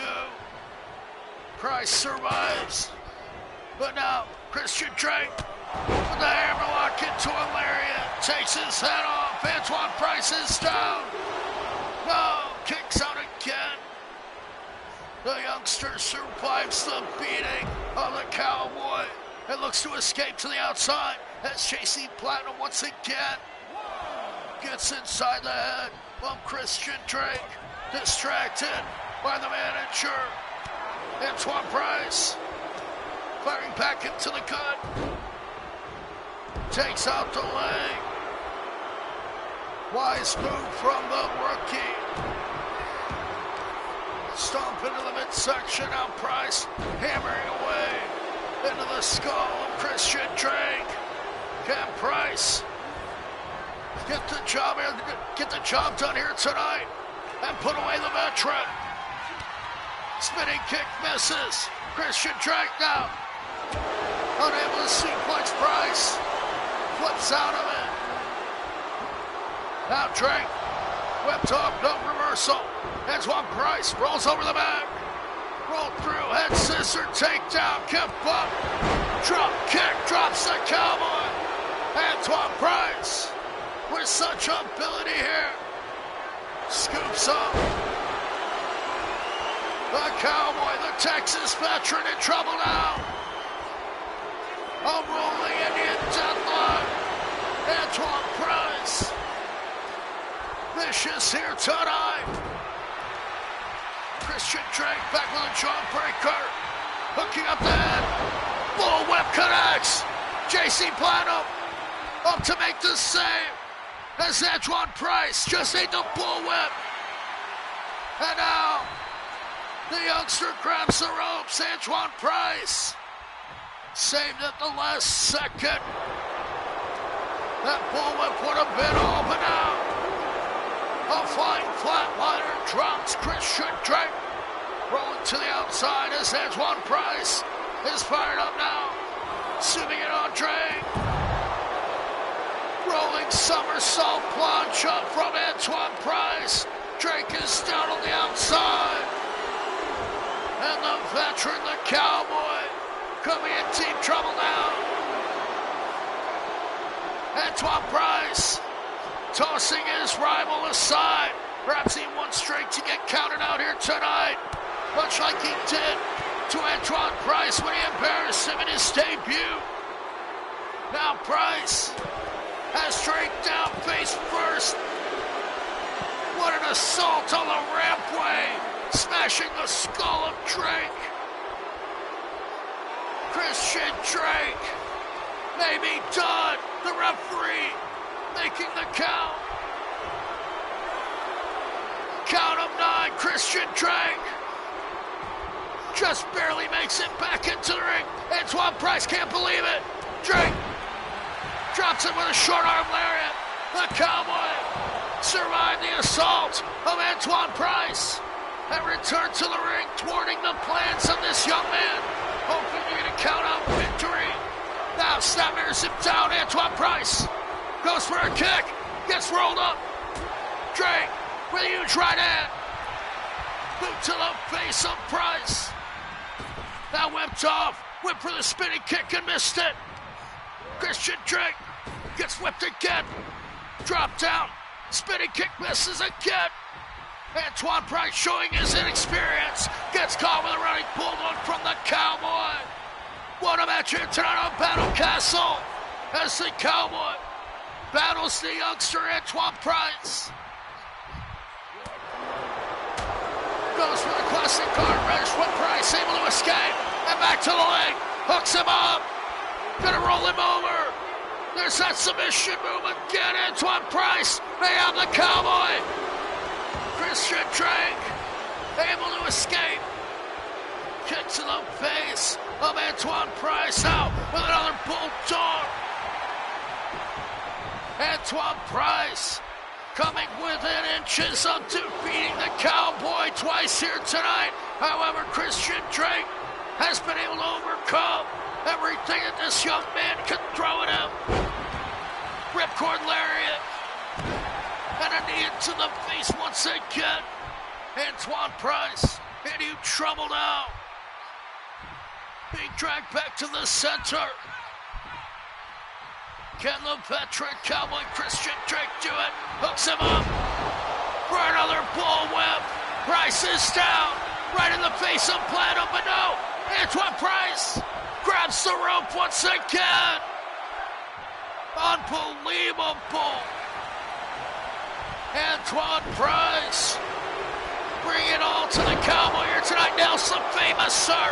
Price survives. But now, Christian Drake with the hammerlock into a lariat. Takes his head off. Antoine Price is down. No, kicks out again. The youngster survives the beating of the Cowboy and looks to escape to the outside as JC Platinum once again gets inside the head of Christian Drake. Distracted by the manager. Antoine Price firing back into the gut. Takes out the leg. Wise move from the rookie. Stomp into the midsection. Now Price hammering away into the skull of Christian Drake. Can Price get the job done here tonight and put away the veteran? Spinning kick misses. Christian Drake now unable to suplex Price. Flips out of it. Now Drake whipped up, no reversal. Antoine Price rolls over the back. Roll through, head scissor, takedown, kept up. Drop kick, drops the Cowboy. Antoine Price with such ability here. Scoops up the Cowboy, the Texas veteran, in trouble now. A rolling Indian deathlock. Antoine Price vicious here tonight. Christian Drake back with a jawbreaker. Hooking up the head. Bullwhip connects. JC Platinum up to make the save. As Antoine Price just ate the bullwhip. And now the youngster grabs the ropes. Antoine Price saved at the last second. That bullwhip would have been all but out. A flying flatliner drops Christian Drake. Rolling to the outside as Antoine Price is fired up now. Zooming in on Drake. Rolling somersault plunge up from Antoine Price. Drake is down on the outside. And the veteran, the Cowboy, coming in deep trouble now. Antoine Price tossing his rival aside. Perhaps he wants Drake to get counted out here tonight, much like he did to Antoine Price when he embarrassed him in his debut. Now Price has Drake down face first. What an assault on the rampway, smashing the skull of Drake. Christian Drake may be done. The referee making the count. Count of 9, Christian Drake just barely makes it back into the ring. Antoine Price can't believe it. Drake drops it with a short arm lariat. The Cowboy survived the assault of Antoine Price and returned to the ring, thwarting the plans of this young man, hoping to get a count out victory. Now snappers him down. Antoine Price goes for a kick, gets rolled up. Drake with a huge right hand. Boot to the face of Price. Now whipped off. Whip for the spinning kick and missed it. Christian Drake gets whipped again. Drop down. Spinning kick misses again. Antoine Price showing his inexperience. Gets caught with a running bulldog from the Cowboy. What a match here tonight on Battle Castle as the Cowboy battles the youngster Antoine Price. Goes for the classic card wrench with Price able to escape. And back to the leg. Hooks him up. Gonna roll him over. There's that submission move again. Antoine Price may have the Cowboy. Christian Drake able to escape. Kick to the face of Antoine Price out with another bulldog. Antoine Price coming within inches of defeating the Cowboy twice here tonight. However, Christian Drake has been able to overcome everything that this young man can throw at him. Ripcord lariat and a knee into the face once again. Antoine Price in huge trouble now. Being dragged back to the center. Can the veteran Cowboy Christian Drake do it? Hooks him up for another bullwhip. Price is down, right in the face of Platinum, but no. Antoine Price grabs the rope once again. Unbelievable. Antoine Price bring it all to the Cowboy here tonight. Nelson Famous, sir.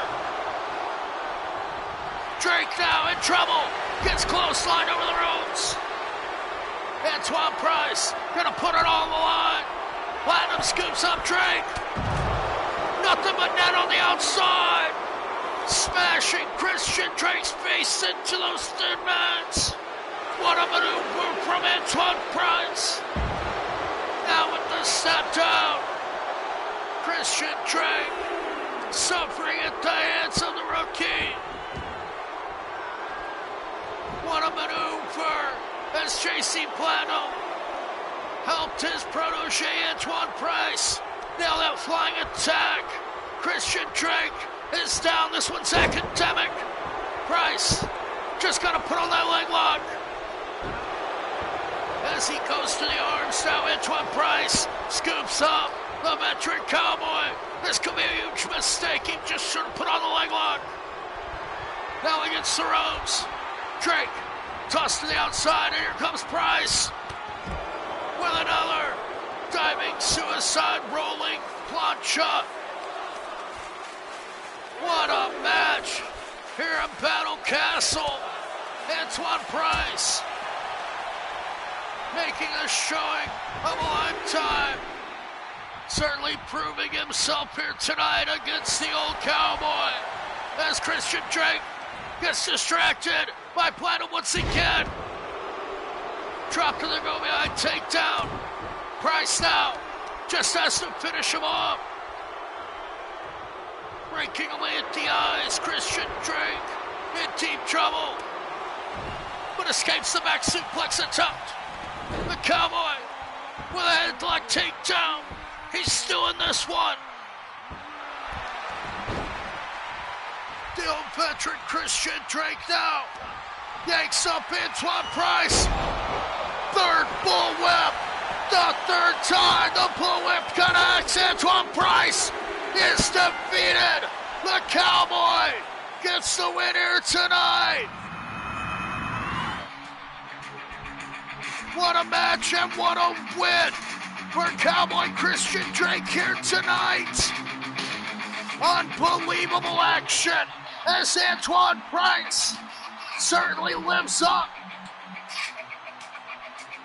Drake now in trouble. Gets clotheslined over the ropes. Antoine Price gonna put it all on the line. Platinum scoops up Drake. Nothing but net on the outside. Smashing Christian Drake's face into those thin mats. What a maneuver from Antoine Price. Now with the step down. Christian Drake suffering at the hands of the rookie. What a maneuver as JC Platinum helped his protege Antoine Price nail that flying attack. Christian Drake is down. This one's academic. Price just got to put on that leg lock. As he goes to the arms now, Antoine Price scoops up the veteran Cowboy. This could be a huge mistake. He just should have put on the leg lock. Now against the ropes. Drake tossed to the outside, and here comes Price with another diving suicide rolling plancha. What a match here in Battle Castle. Antoine Price making a showing of a lifetime. Certainly proving himself here tonight against the old Cowboy as Christian Drake gets distracted by Platinum once again. Drop to the go behind takedown. Price now just has to finish him off. Breaking away at the eyes. Christian Drake in deep trouble, but escapes the back suplex attempt. The Cowboy with a headlock takedown. He's still in this one. The old veteran Christian Drake now yanks up Antoine Price. Third bullwhip. The third time the bullwhip connects. Antoine Price is defeated. The Cowboy gets the win here tonight. What a match and what a win for Cowboy Christian Drake here tonight. Unbelievable action as Antoine Price certainly lives up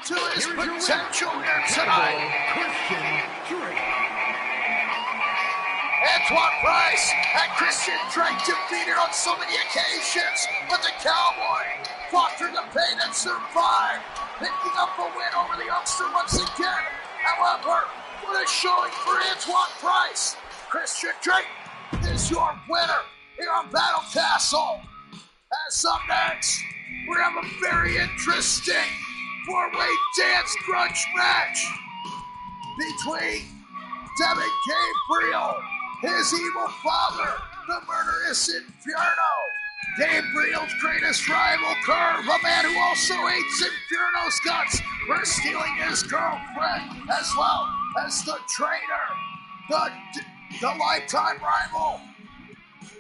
to his potential here tonight. Christian Drake. Antoine Price and Christian Drake defeated on so many occasions, but the Cowboy fought through the pain and survived, picking up a win over the youngster once again. However, what a showing for Antoine Price. Christian Drake is your winner here on Battle Castle. As up next, we have a very interesting four-way dance grudge match between Devin Gabriel, his evil father, the murderous Inferno, Gabriel's greatest rival, Curve, a man who also hates Inferno's guts for stealing his girlfriend, as well as the trainer, the lifetime rival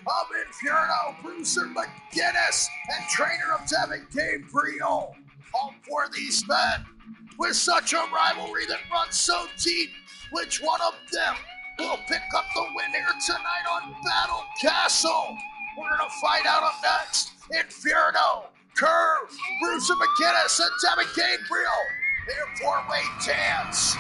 of Inferno, Bruiser McGinnis, and trainer of Devin Gabriel. All four of these men with such a rivalry that runs so deep, which one of them will pick up the win here tonight on Battle Castle? We're going to find out up next. Inferno, Curve, Bruiser McGinnis, and Devin Gabriel. Their four-way dance.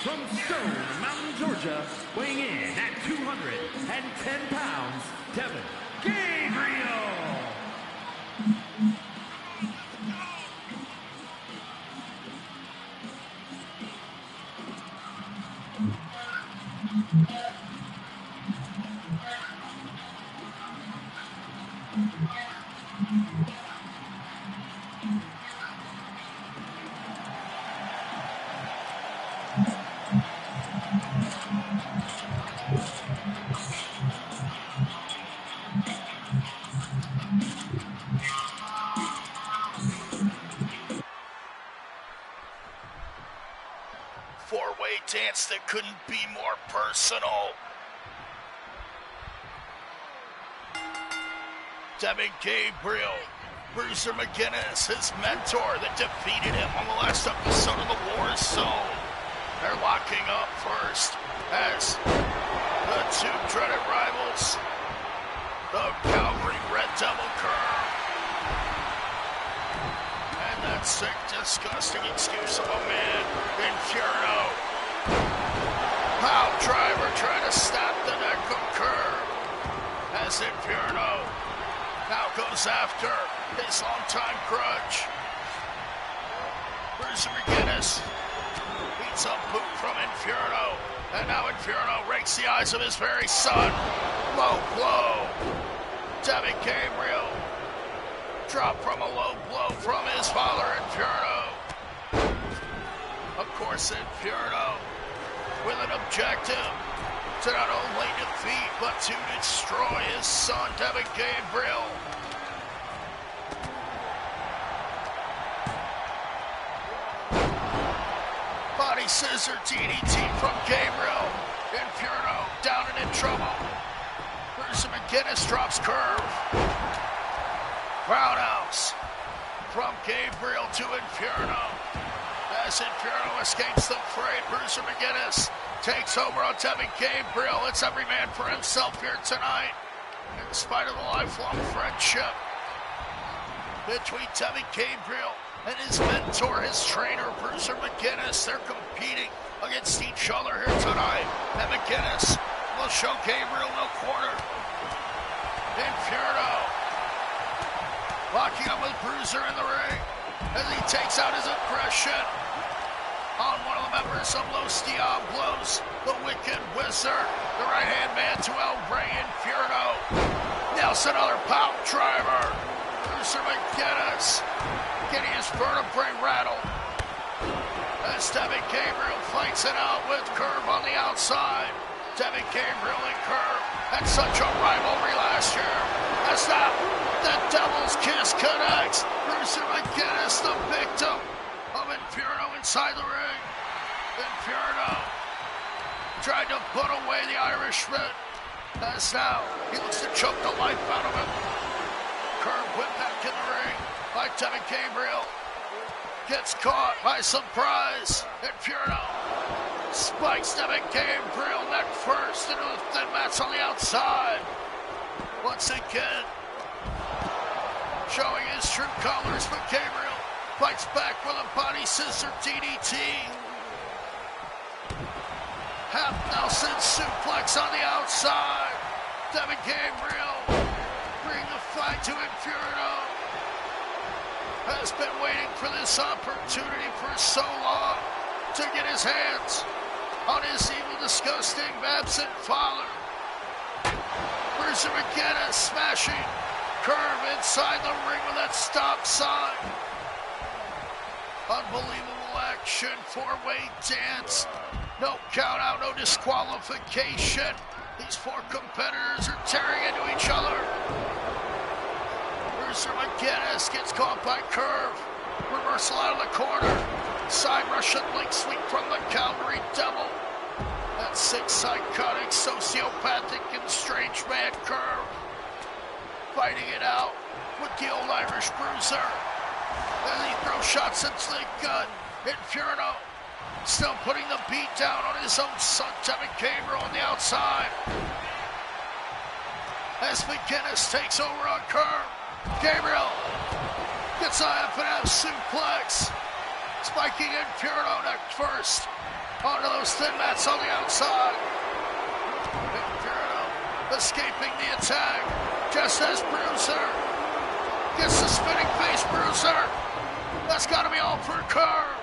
from Stone Mountain, Georgia, weighing in at 210 pounds, Devin Gabriel. Four-way dance that couldn't be more personal. Devin Gabriel, Bruiser McGinnis, his mentor that defeated him on the last episode of the Warzone. They're locking up first as the two dreaded rivals, the Calgary Red Devil Curve. And that sick, disgusting excuse of a man, Inferno. Pow driver trying to stop the neck of Curve as Inferno now goes after his longtime grudge. Bruiser McGinnis beats a boot from Inferno, and now Inferno rakes the eyes of his very son. Low blow. Devin Gabriel drop from a low blow from his father, Inferno. Of course, Inferno with an objective to not only defeat, but to destroy his son, Devin Gabriel. Body scissor DDT from Gabriel. Inferno down and in trouble. Bruiser McGinnis drops Curve. Roundhouse from Gabriel to Inferno. As Inferno escapes the fray, Bruiser McGinnis takes over on Devin Gabriel. It's every man for himself here tonight. In spite of the lifelong friendship between Devin Gabriel and his mentor, his trainer, Bruiser McGinnis, they're competing against each other here tonight. And McGinnis will show Gabriel no quarter. Inferno locking up with Bruiser in the ring as he takes out his aggression on one of the members of Los Diablos, the Wicked Wizard, the right-hand man to El Rey Inferno. Nails another power driver. Bruiser McGinnis getting his vertebrae rattled as Devin Gabriel fights it out with Curve on the outside. Devin Gabriel and Curve had such a rivalry last year. As now the Devil's Kiss connects. Bruiser McGinnis, the victim of Inferno inside the ring. Inferno tried to put away the Irishman. As now he looks to choke the life out of him. Curve whipped back in the ring by Devin Gabriel. Gets caught by surprise. Inferno spikes Devin Gabriel neck first into the thin mats on the outside. Once again, showing his true colors, but Gabriel fights back with a body scissor DDT. Half Nelson suplex on the outside. Devin Gabriel bring the fight to Inferno. Has been waiting for this opportunity for so long to get his hands on his evil, disgusting, absent father. Bruiser McGinnis smashing Curve inside the ring with that stop sign. Unbelievable action, four-way dance. No count out, no disqualification. These four competitors are tearing into each other. Bruiser McGinnis gets caught by Curve. Reversal out of the corner. Side Russian link sweep from the Calgary Devil. That sick, psychotic, sociopathic, and strange man Curve. Fighting it out with the old Irish Bruiser. And he throws shots into the gut. Inferno still putting the beat down on his own son, Devin Gabriel, on the outside. As McGinnis takes over on Curve. Gabriel gets a half and half suplex. Spiking Inferno neck first. onto those thin mats on the outside. Inferno escaping the attack, just as Bruiser gets the spinning face Bruiser. That's got to be all for Curve.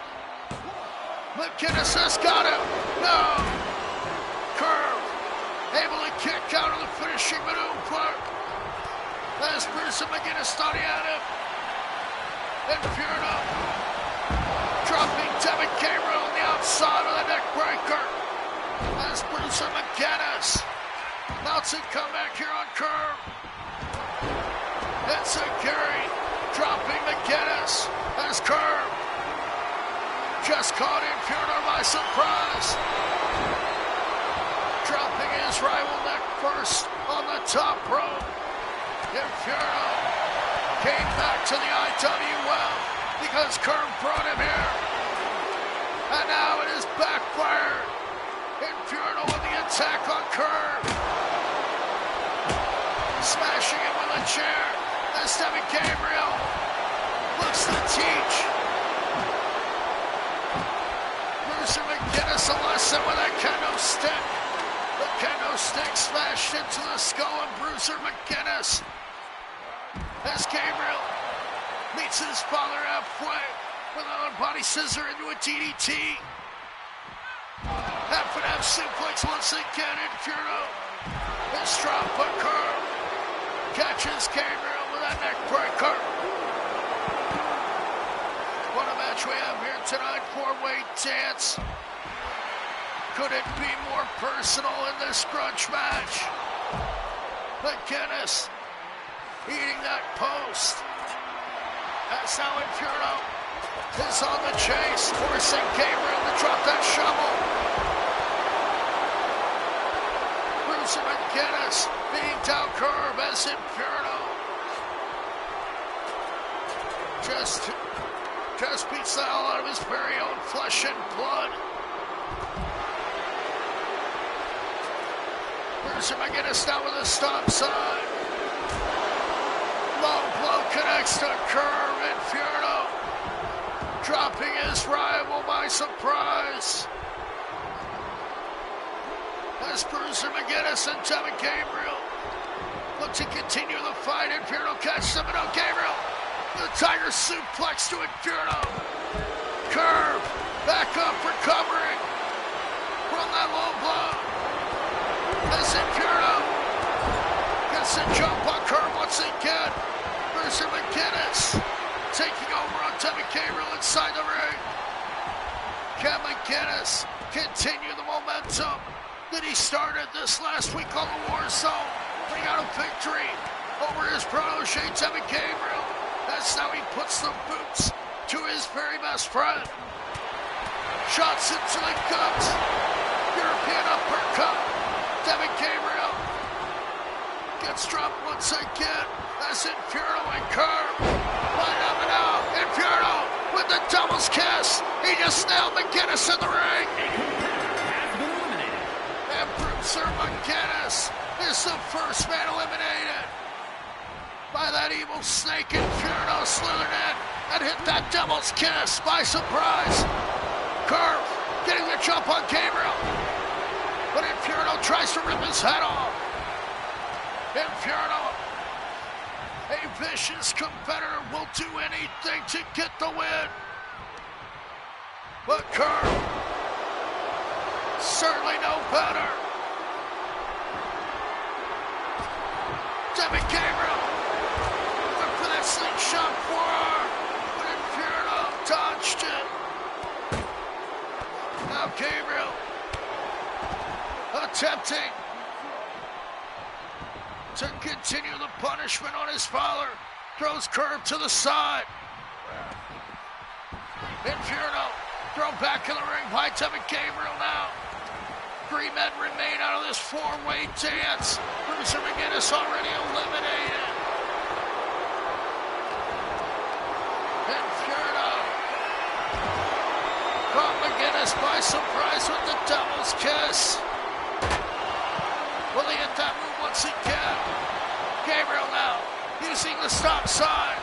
McGinnis has got him. No. Curve able to kick out of the finishing maneuver. As Bruiser McGinnis thought he had him. Inferno dropping Devin Gabriel on the outside of the neck breaker. As Bruiser McGinnis mounts a comeback here on Curve. It's a Gary dropping McGinnis as Curve just caught Inferno by surprise. Dropping his rival neck first on the top rope. Inferno came back to the IWF because Curve brought him here. And now it is backfired. Inferno with the attack on Curve. Smashing him with a chair. As Devin Gabriel looks to teach Bruiser McGinnis a lesson with a kendo stick. The kendo stick smashed into the skull of Bruiser McGinnis. As Gabriel meets his father halfway with an body scissor into a DDT. Half and half suplex once again. Inferno is dropped by Curve. Catches Gabriel with a neck breaker. What a match we have here tonight. Four-way dance. Could it be more personal in this grudge match? McGinnis eating that post. As now Inferno is on the chase, forcing Gabriel to drop that shovel. Bruiser McGinnis being down Curve as Inferno just beats the hell out of his very own flesh and blood. Bruiser McGinnis now with a stop sign. Low blow connects to Curve. Inferno dropping his rival by surprise. As Bruiser McGinnis and Devin Gabriel look to continue the fight. Inferno catches him, and now Gabriel, the Tiger suplex to Inferno. Curve back up, recovering from that low blow. As Inferno gets a jump on Curve once again. Bruiser McGinnis taking over on Devin Gabriel inside the ring. Can McGinnis continue the momentum that he started this last week on the Warzone when he got a victory over his protege, Devin Gabriel? That's how he puts the boots to his very best friend. Shots into the guts. European uppercut. Devin Gabriel gets dropped once again as Inferno and Curve line up and out. Inferno with the devil's kiss. He just nailed McGinnis in the ring. And Bruiser McGinnis is the first man eliminated by that evil snake. Inferno slithered in and hit that devil's kiss by surprise. Curve getting the jump on Gabriel, but Inferno tries to rip his head off. Inferno, a vicious competitor, will do anything to get the win. But Curve, certainly no better. Devin Gabriel, look for that slingshot forearm, but Inferno dodged it. Now Gabriel attempting to continue the punishment on his father. Throws Curve to the side. Inferno thrown back in the ring by Devin Gabriel now. Three men remain out of this four-way dance. Bruiser McGinnis already eliminated. Inferno caught McGinnis by surprise with the devil's kiss. Will he hit that move once again? Gabriel now using the stop sign,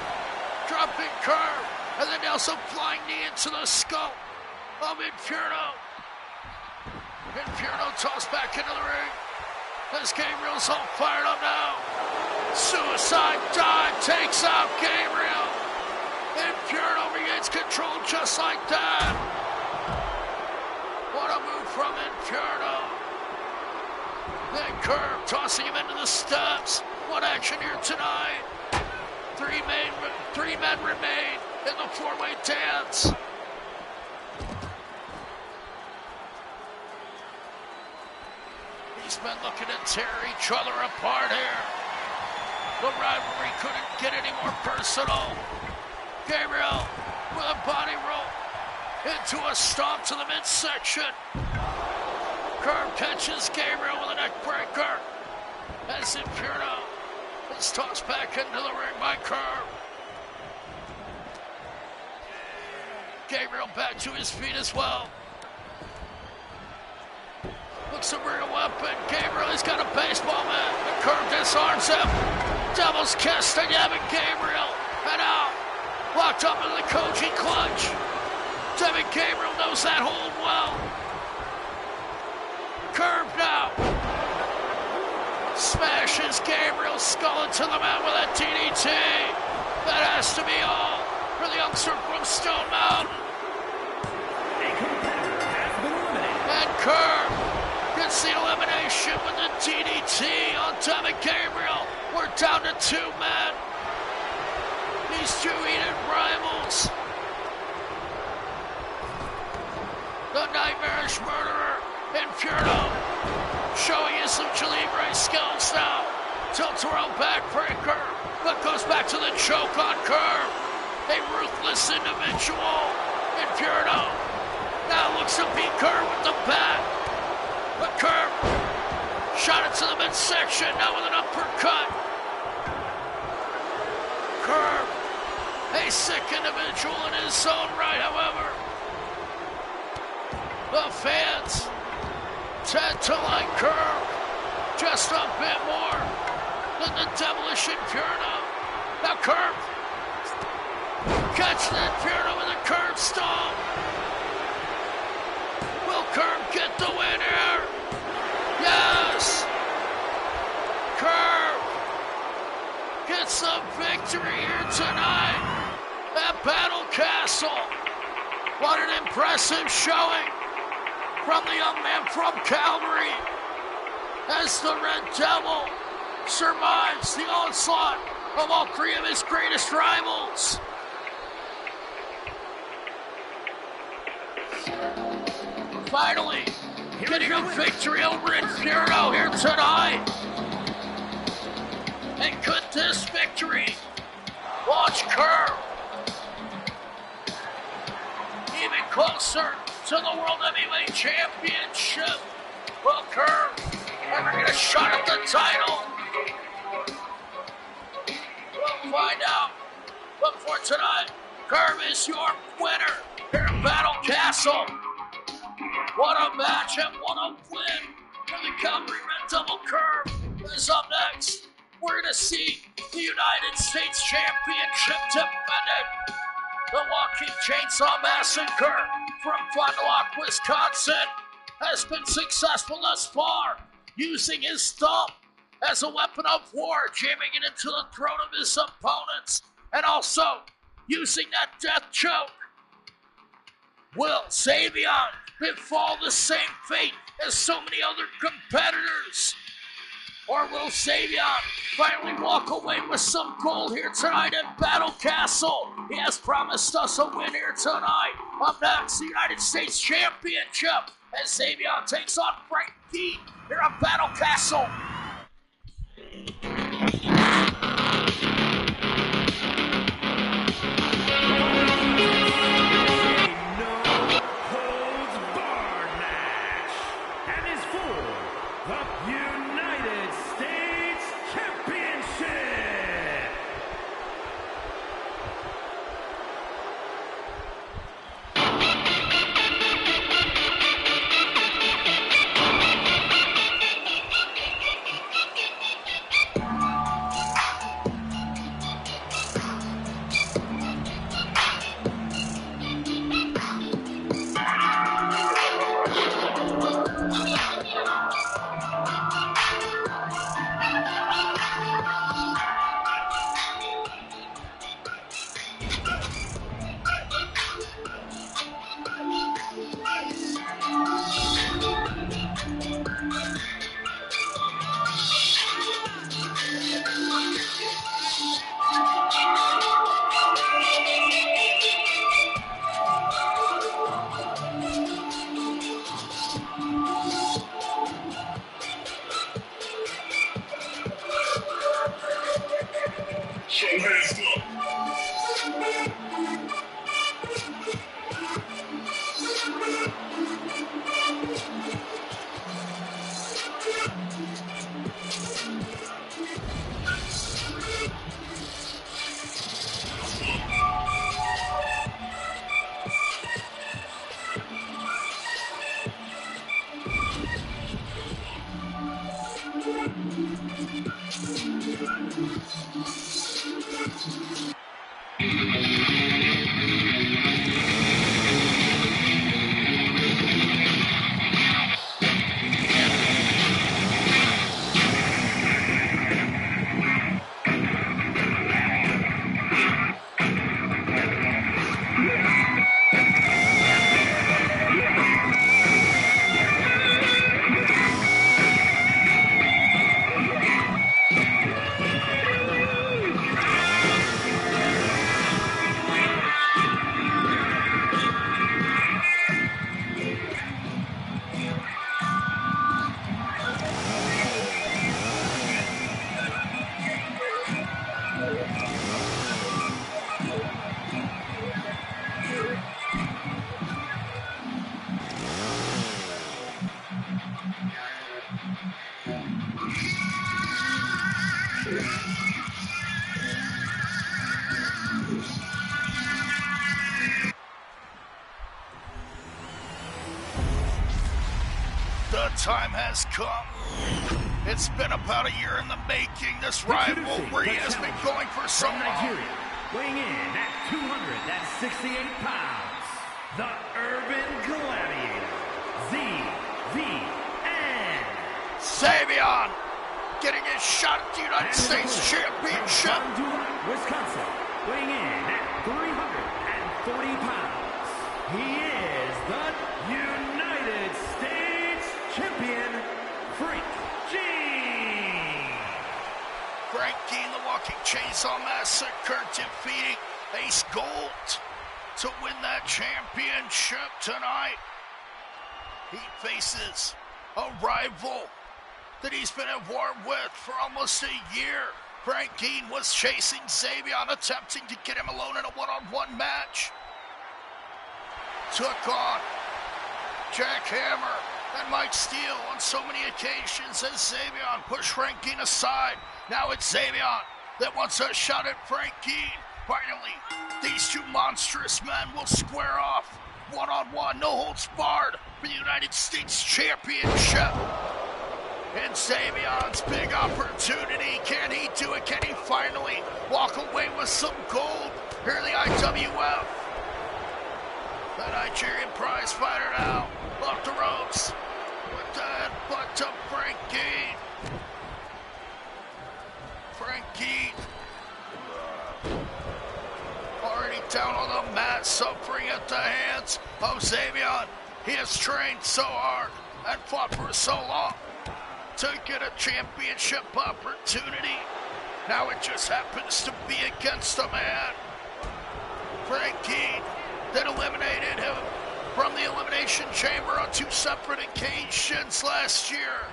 dropping Curve, and then also flying knee into the skull of Inferno. Inferno tossed back into the ring. As Gabriel's all fired up now. Suicide dive takes out Gabriel. Inferno regains control just like that. What a move from Inferno. Then Curve tossing him into the steps. What action here tonight? Three men remain in the four-way dance. These men looking to tear each other apart here. The rivalry couldn't get any more personal. Gabriel with a body roll into a stomp to the midsection. Curve catches Gabriel with a neck breaker as Inferno is tossed back into the ring by Curve. Gabriel back to his feet as well. Looks to bring a weapon. Gabriel, he's got a baseball bat. The Curve disarms him. Devil's kiss to Devin Gabriel. And out. Locked up in the Koji clutch. Devin Gabriel knows that hold well. Curve now. Smashes Gabriel's skull into the mat with a DDT. That has to be all for the youngster from Stone Mountain. A competitor has been eliminated. And Curve gets the elimination with the DDT on Devin Gabriel. We're down to two men. These two heated rivals. The Nightmarish Murderer, Inferno, showing his Lucha Libre skills now. Tilt-a-whirl backbreaker, but goes back to the choke on Curve. A ruthless individual. Inferno now looks to beat Curve with the bat. But Curve shot it to the midsection, now with an uppercut. Curve, a sick individual in his own right, however. The fans tend to like Curve just a bit more than the devilish Inferno. Now Curve catches Inferno with a Curve stomp. Will Curve get the win here? Yes! Curve gets the victory here tonight at Battle Castle. What an impressive showing from the young man from Calgary as the Red Devil survives the onslaught of all three of his greatest rivals. Finally, getting a victory over Inferno here tonight. And could this victory launch Curve even closer to the World Heavyweight Championship? Will Curve ever get a shot at the title? We'll find out. But for tonight, Curve is your winner here at Battle Castle. What a match and what a win for the Calgary Red Devil. Curve is up next. We're going to see the United States Championship defended. The Walking Chainsaw Massacre from Fond du Lac, Wisconsin has been successful thus far, using his stomp as a weapon of war, jamming it into the throat of his opponents, and also using that death choke. Will Savion befall the same fate as so many other competitors? Or will Savion finally walk away with some gold here tonight at Battle Castle? He has promised us a win here tonight. Up next, the United States Championship as Savion takes on Frank Pete here at Battle Castle. The time has come. It's been about a year in the making. This rivalry has been going for so long. Nigeria, weighing in at 268 pounds, the Urban Gladiator, ZVN. Savion getting his shot at the United States Championship. Wisconsin, weighing in at 340 pounds. He is the United States Champion, Frank Gene. Frank Gene, the Walking Chainsaw Massacre, defeating Ace Gold to win that championship tonight. He faces a rival that he's been at war with for almost a year. Frank Gene was chasing Savion, attempting to get him alone in a one-on-one match. Took on Jack Hammer and Mike Steele on so many occasions as Savion pushed Frank Gene aside. Now it's Savion that wants a shot at Frank Gene. Finally, these two monstrous men will square off one-on-one, no holds barred for the United States Championship. And Savion's big opportunity. Can he do it? Can he finally walk away with some gold here in the IWF? The Nigerian prize fighter now off the ropes with the headbutt to Frank Gene. Frank Gene already down on the mat, suffering at the hands of Savion. He has trained so hard and fought for so long to get a championship opportunity. Now it just happens to be against a man, Frank Gene, that eliminated him from the Elimination Chamber on 2 separate occasions last year.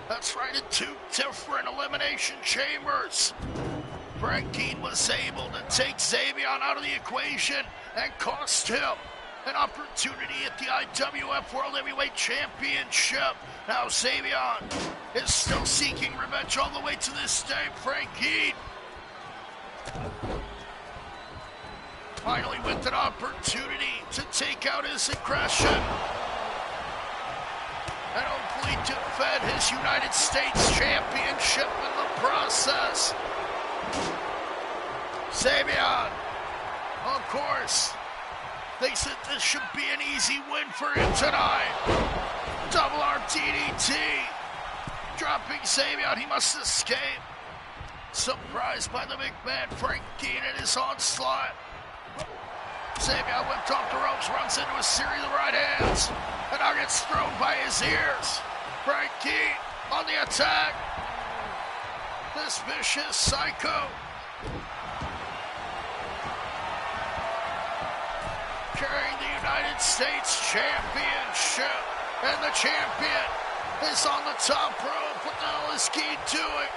That's right, in 2 different Elimination Chambers. Frank Gene was able to take Savion out of the equation and cost him an opportunity at the IWF World Heavyweight Championship. Now Savion is still seeking revenge all the way to this day. Frank Gene finally with an opportunity to take out his aggression and hopefully defend his United States Championship in the process. Savion, of course, thinks that this should be an easy win for him tonight. Double arm DDT. Dropping Savion, he must escape. Surprised by the big man, Frank Gene, and his onslaught. Savion whipped off the ropes, runs into a series of right hands, and now gets thrown by his ears. Frank Gene on the attack. This vicious psycho. Carrying the United States Championship, and the champion is on the top rope. What the hell is Gene doing?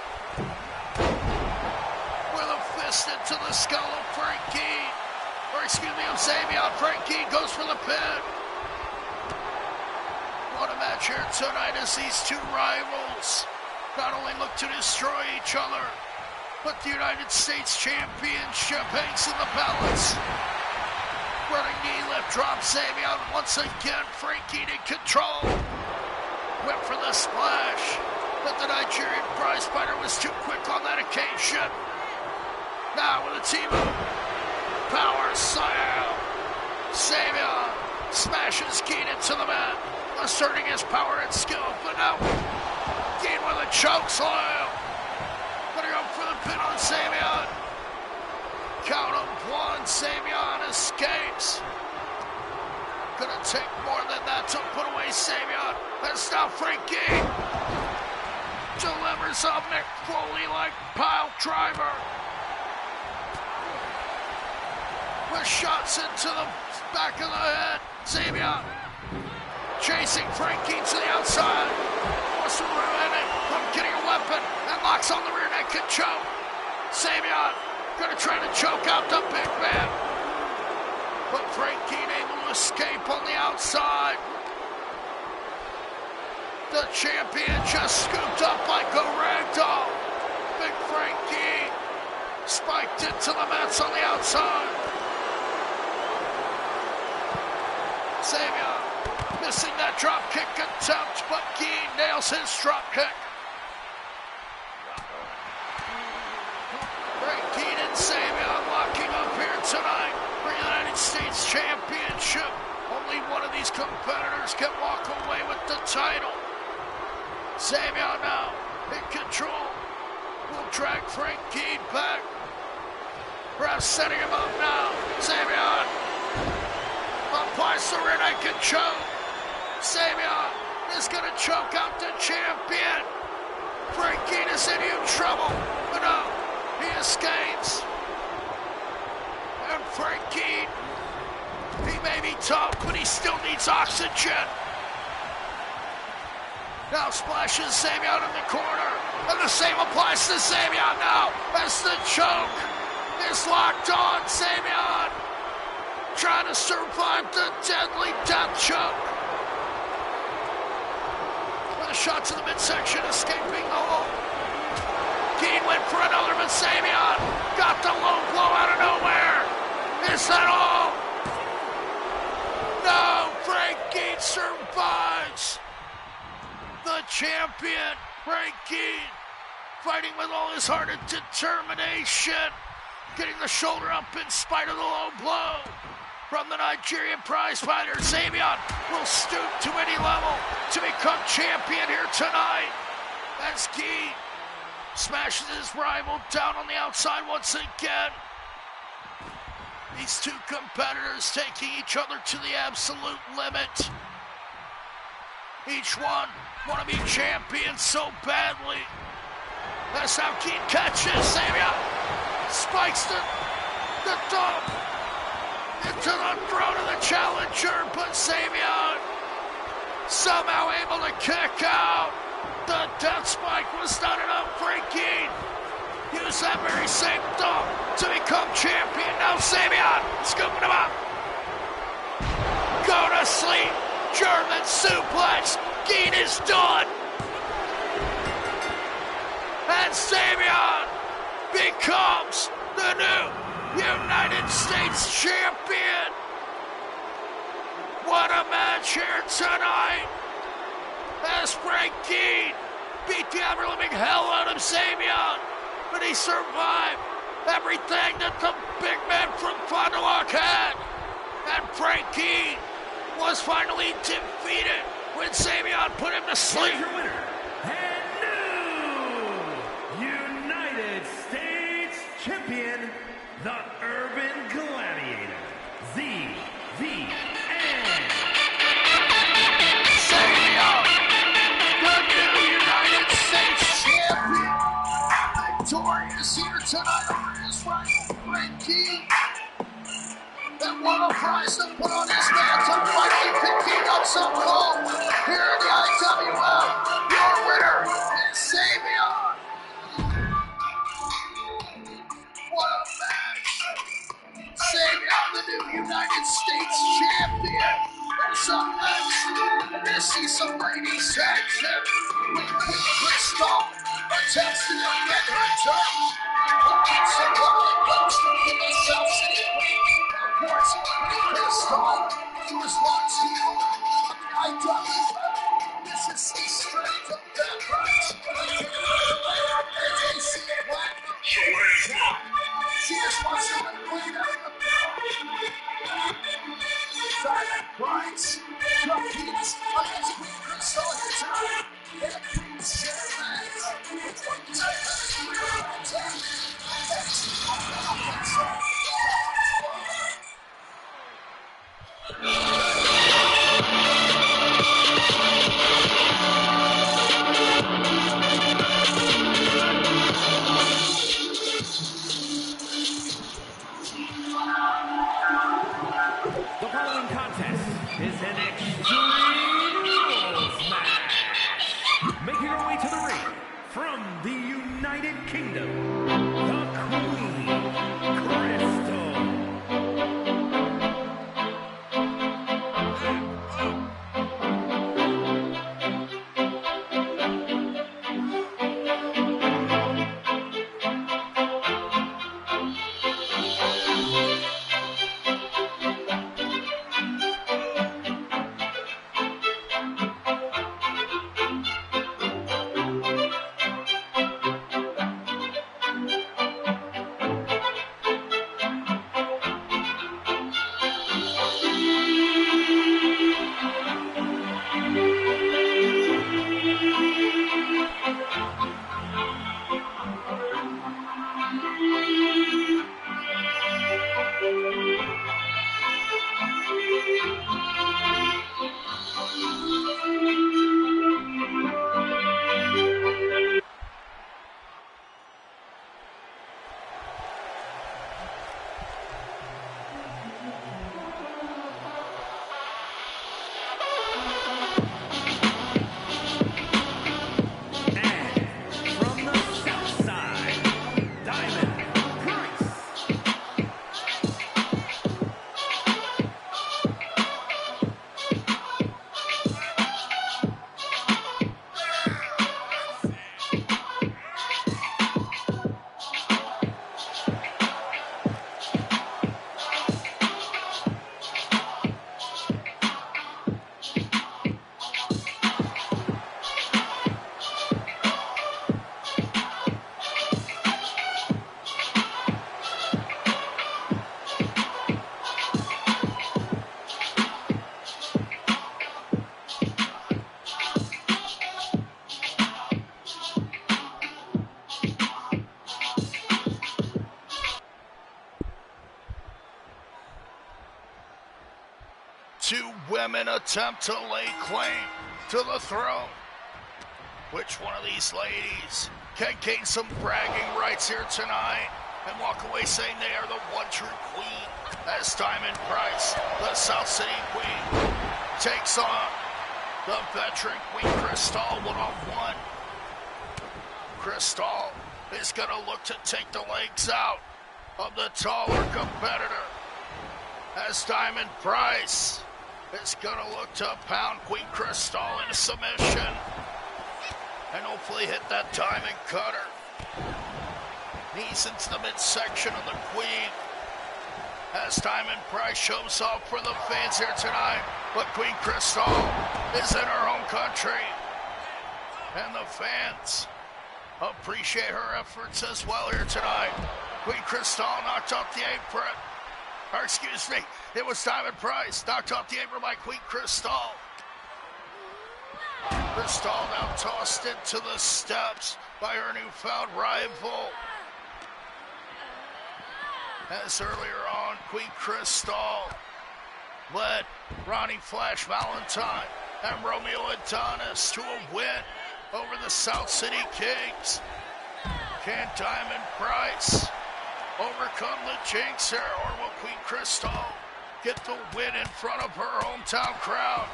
With a fist into the skull of Frankie. Or excuse me, of Xavier. Frankie goes for the pin. What a match here tonight as these two rivals not only look to destroy each other, but the United States Championship hangs in the balance. Running knee lift drops Xavier. Once again, Frankie in control. Went for the splash, but the Nigerian prize fighter was too quick on that occasion. Now with a team of power slam. Xavier smashes Keen into the mat, asserting his power and skill, but now Keen with a choke slam. Gonna go for the pin on Xavier. Count of one, Xavier escapes. Gonna take more than that to put away Xavier. That's now Frankie. Delivers a Mick Foley-like pile driver. With shots into the back of the head. Xavier chasing Frankie to the outside. Wants to ruin it from getting a weapon and locks on the rear naked choke. Xavier gonna try to choke out the big man. But Frankie able to escape on the outside. The champion just scooped up like a ragdoll. Big Frankie spiked into the mats on the outside. Xavier missing that drop kick attempt, but Keen nails his drop kick. Frankie and Xavier locking up here tonight for the United States Championship. Only one of these competitors can walk away with the title. Xavier now in control. Will drag Frankie back. Ref setting him up now. Xavier applies the rear naked choke. Xavier is going to choke out the champion. Frankie is in huge trouble. But no, he escapes. And Frankie, he may be tough, but he still needs oxygen. Now splashes Xavier in the corner. And the same applies to Xavier now as the choke is locked on. Xavier trying to survive the deadly death choke. With a shot to the midsection, escaping the hold. Keen went for another, but Xavier got the low blow out of nowhere. Is that all? No, Frankie survives. The champion, Frankie, fighting with all his heart and determination, getting the shoulder up in spite of the low blow. From the Nigerian prize fighter, Xavier will stoop to any level to become champion here tonight. As Keen smashes his rival down on the outside once again. These two competitors taking each other to the absolute limit. Each one want to be champion so badly. That's how Keen catches Xavier. Spikes the thumb into the throat of the challenger, but Xavier somehow able to kick out. The death spike was not enough. Frankie used that very same thumb to become champion. Now Xavier scooping him up. Go to sleep. German suplex. Keen is done. And Xavier becomes the new United States champion. What a match here tonight. As Frankie beat the ever-living hell out of Xavier, but he survived everything that the big man from Fond du Lac had. And Frankie was finally defeated when Xavier put him to sleep. Here's your winner, and new United States champion, the Urban Gladiator, ZVN. Xavier, the new United States champion, victorious here tonight over his rival Frankie. And what a prize to put on his mantle, finally picking up some gold here in the IWF. Your winner is Xavier. What a up next. This is some ladies action. With Crystal attempts to get her turn. It's a rocket post in the South City Queen. Of course, Crystal, he was once the owner of the IWF. This is the strength of that price. As they see it black, she just wants to win clean out of the Diamond Price competes against Queen Crystal here tonight in a Queen share match. It's going to take a attack. The following contest is an extreme rules match. Making her way to the ring from the United Kingdom, the Queen, Crystal. Two women attempt to lay claim to the throne. Which one of these ladies can gain some bragging rights here tonight and walk away saying they are the one true queen? As Diamond Price, the South City Queen, takes on the veteran Queen Crystal one-on-one. Crystal is going to look to take the legs out of the taller competitor, as Diamond Price is going to look to pound Queen Crystal into submission and hopefully hit that diamond cutter. Knees into the midsection of the Queen as Diamond Price shows off for the fans here tonight. But Queen Crystal is in her home country, and the fans appreciate her efforts as well here tonight. Queen Crystal knocked off the apron. Or excuse me, it was Diamond Price knocked off the apron by Queen Crystal. Crystal now tossed into the steps by her newfound rival. As earlier on, Queen Crystal led Ronnie Flash Valentine and Romeo Adonis to a win over the South City Kings. Can Diamond Price overcome the jinx here, or will Queen Crystal get the win in front of her hometown crowd?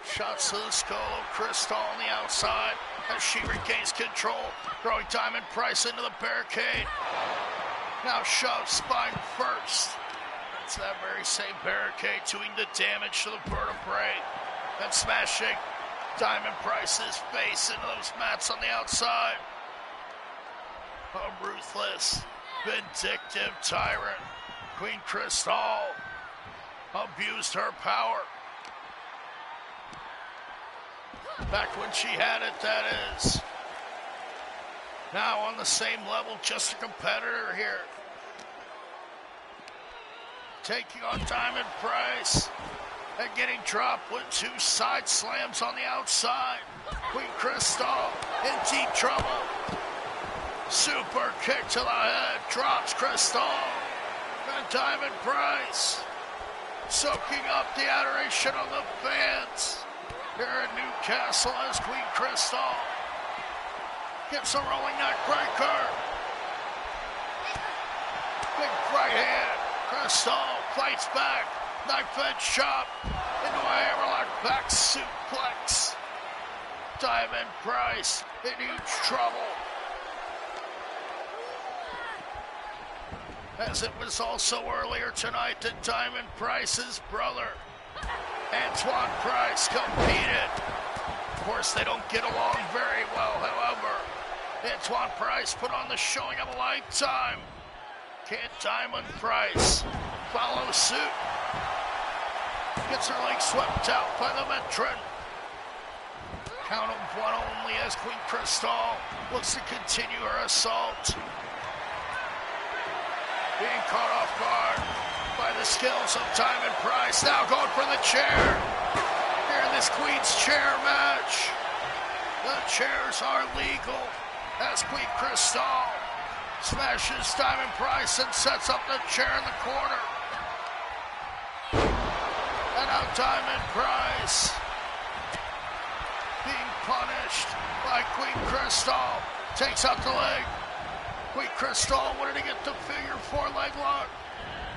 Shots to the skull of Crystal on the outside as she regains control, throwing Diamond Price into the barricade. Now shoves spine first It's that very same barricade doing the damage to the vertebrae and smashing Diamond Price's face into those mats on the outside. A ruthless, vindictive tyrant, Queen Crystal, abused her power. Back when she had it, that is. Now on the same level, just a competitor here. Taking on Diamond Price and getting dropped with 2 side slams on the outside. Queen Crystal in deep trouble. Super kick to the head, drops Crystal. And Diamond Price soaking up the adoration of the fans here in Newcastle as Queen Crystal gets a rolling neck breaker. Big right hand. Crystal fights back. Knife edge chop into a hammerlock back suplex. Diamond Price in huge trouble. As it was also earlier tonight that Diamond Price's brother, Antoine Price, competed. Of course, they don't get along very well, however. Antoine Price put on the showing of a lifetime. Can Diamond Price follow suit? Gets her leg swept out by the veteran. Count of 1 only as Queen Crystal looks to continue her assault. Being caught off guard by the skills of Diamond Price. Now going for the chair. Here in this Queen's chair match. The chairs are legal as Queen Crystal smashes Diamond Price and sets up the chair in the corner. And now Diamond Price being punished by Queen Crystal. Takes out the leg. Queen Crystal wanted to get the figure 4 leg lock,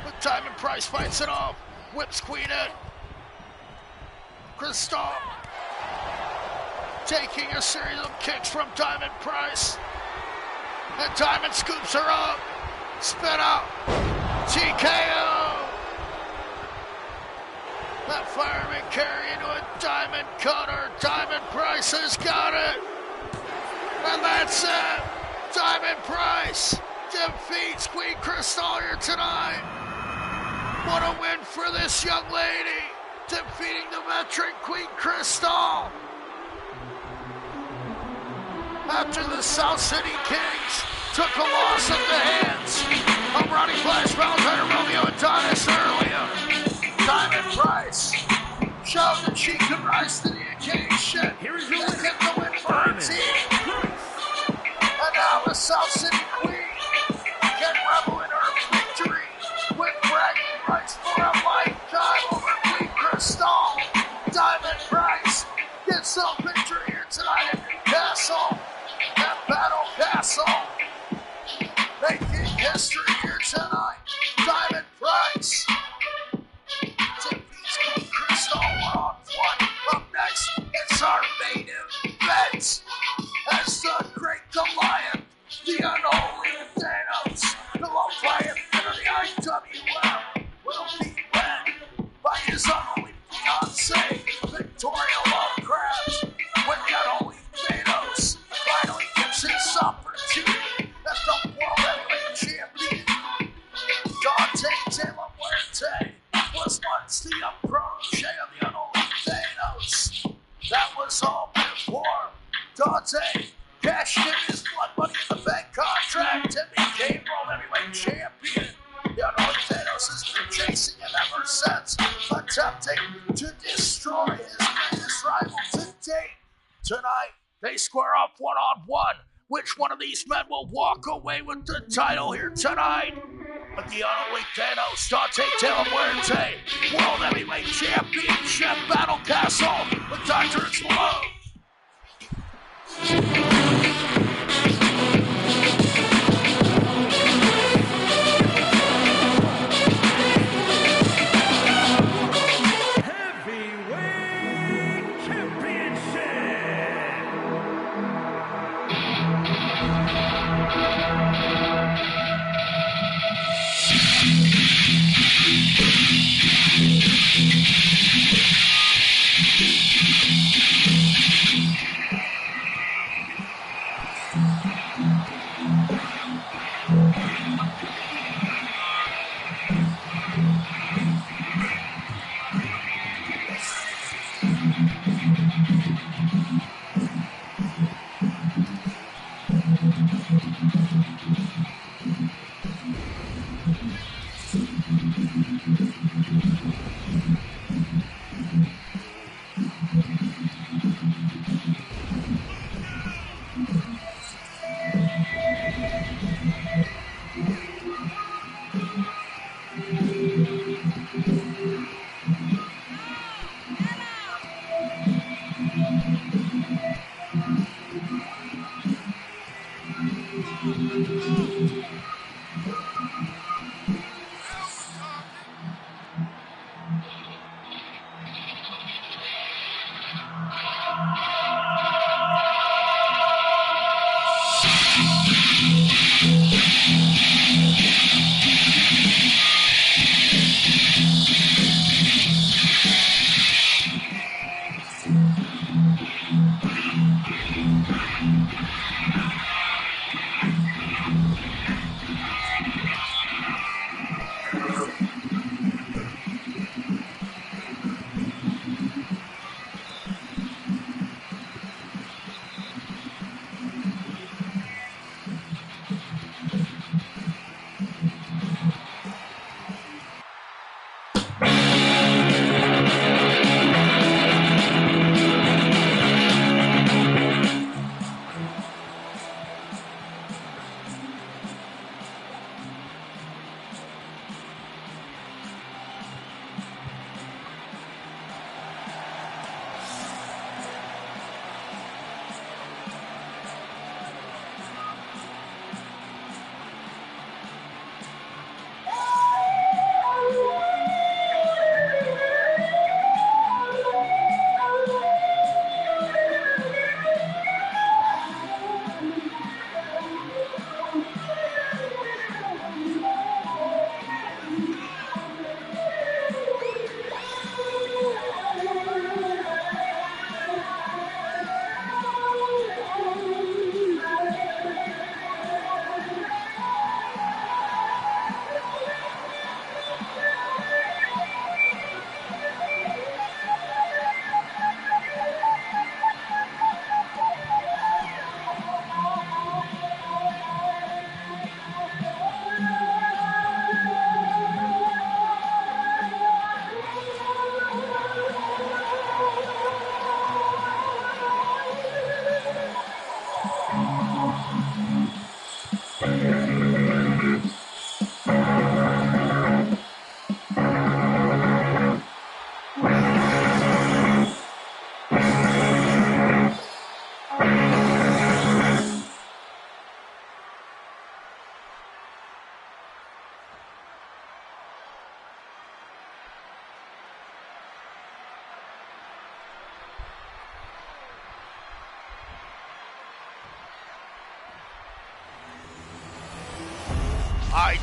but Diamond Price fights it off. Whips Queen in. Crystal taking a series of kicks from Diamond Price. And Diamond scoops her up. Spin out. TKO. That fireman carry into a Diamond cutter. Diamond Price has got it. And that's it. Diamond Price defeats Queen Crystal here tonight. What a win for this young lady. Defeating the veteran Queen Crystal. After the South City Kings took a loss at the hands of Ronnie Flash, Valentine, Romeo Adonis earlier, Diamond Price showed that she could rise to the occasion and get the win for her team. And now the South City Queen can revel in her victory with bragging rights for a lifetime over Queen Crystal. Diamond Price gets a victory here tonight in Newcastle at Battle Castle. Making history here tonight. Diamond Price defeats Queen Crystal 1-on-1. Up next, it's our main event as the Great Goliath, the unholy Thanos, the Leviathan of the IWF, will be led by his unholy fiancée, Victoria Lovecraft, when the unholy Thanos finally gets his opportunity as the World Heavyweight Champion. Dante De La Muerte was once the young protege of the unholy Thanos. That was all before Dante cashed in his blood money in the bank contract and became World Heavyweight Champion. The unholy Thanos has been chasing him ever since, attempting to destroy his greatest rival to date. Tonight, they square off 1-on-1. Which one of these men will walk away with the title here tonight? But the unholy Thanos, Dante De La Muerte, World Heavyweight Championship Battle Castle with DrHooksMalone. Heavyweight Championship.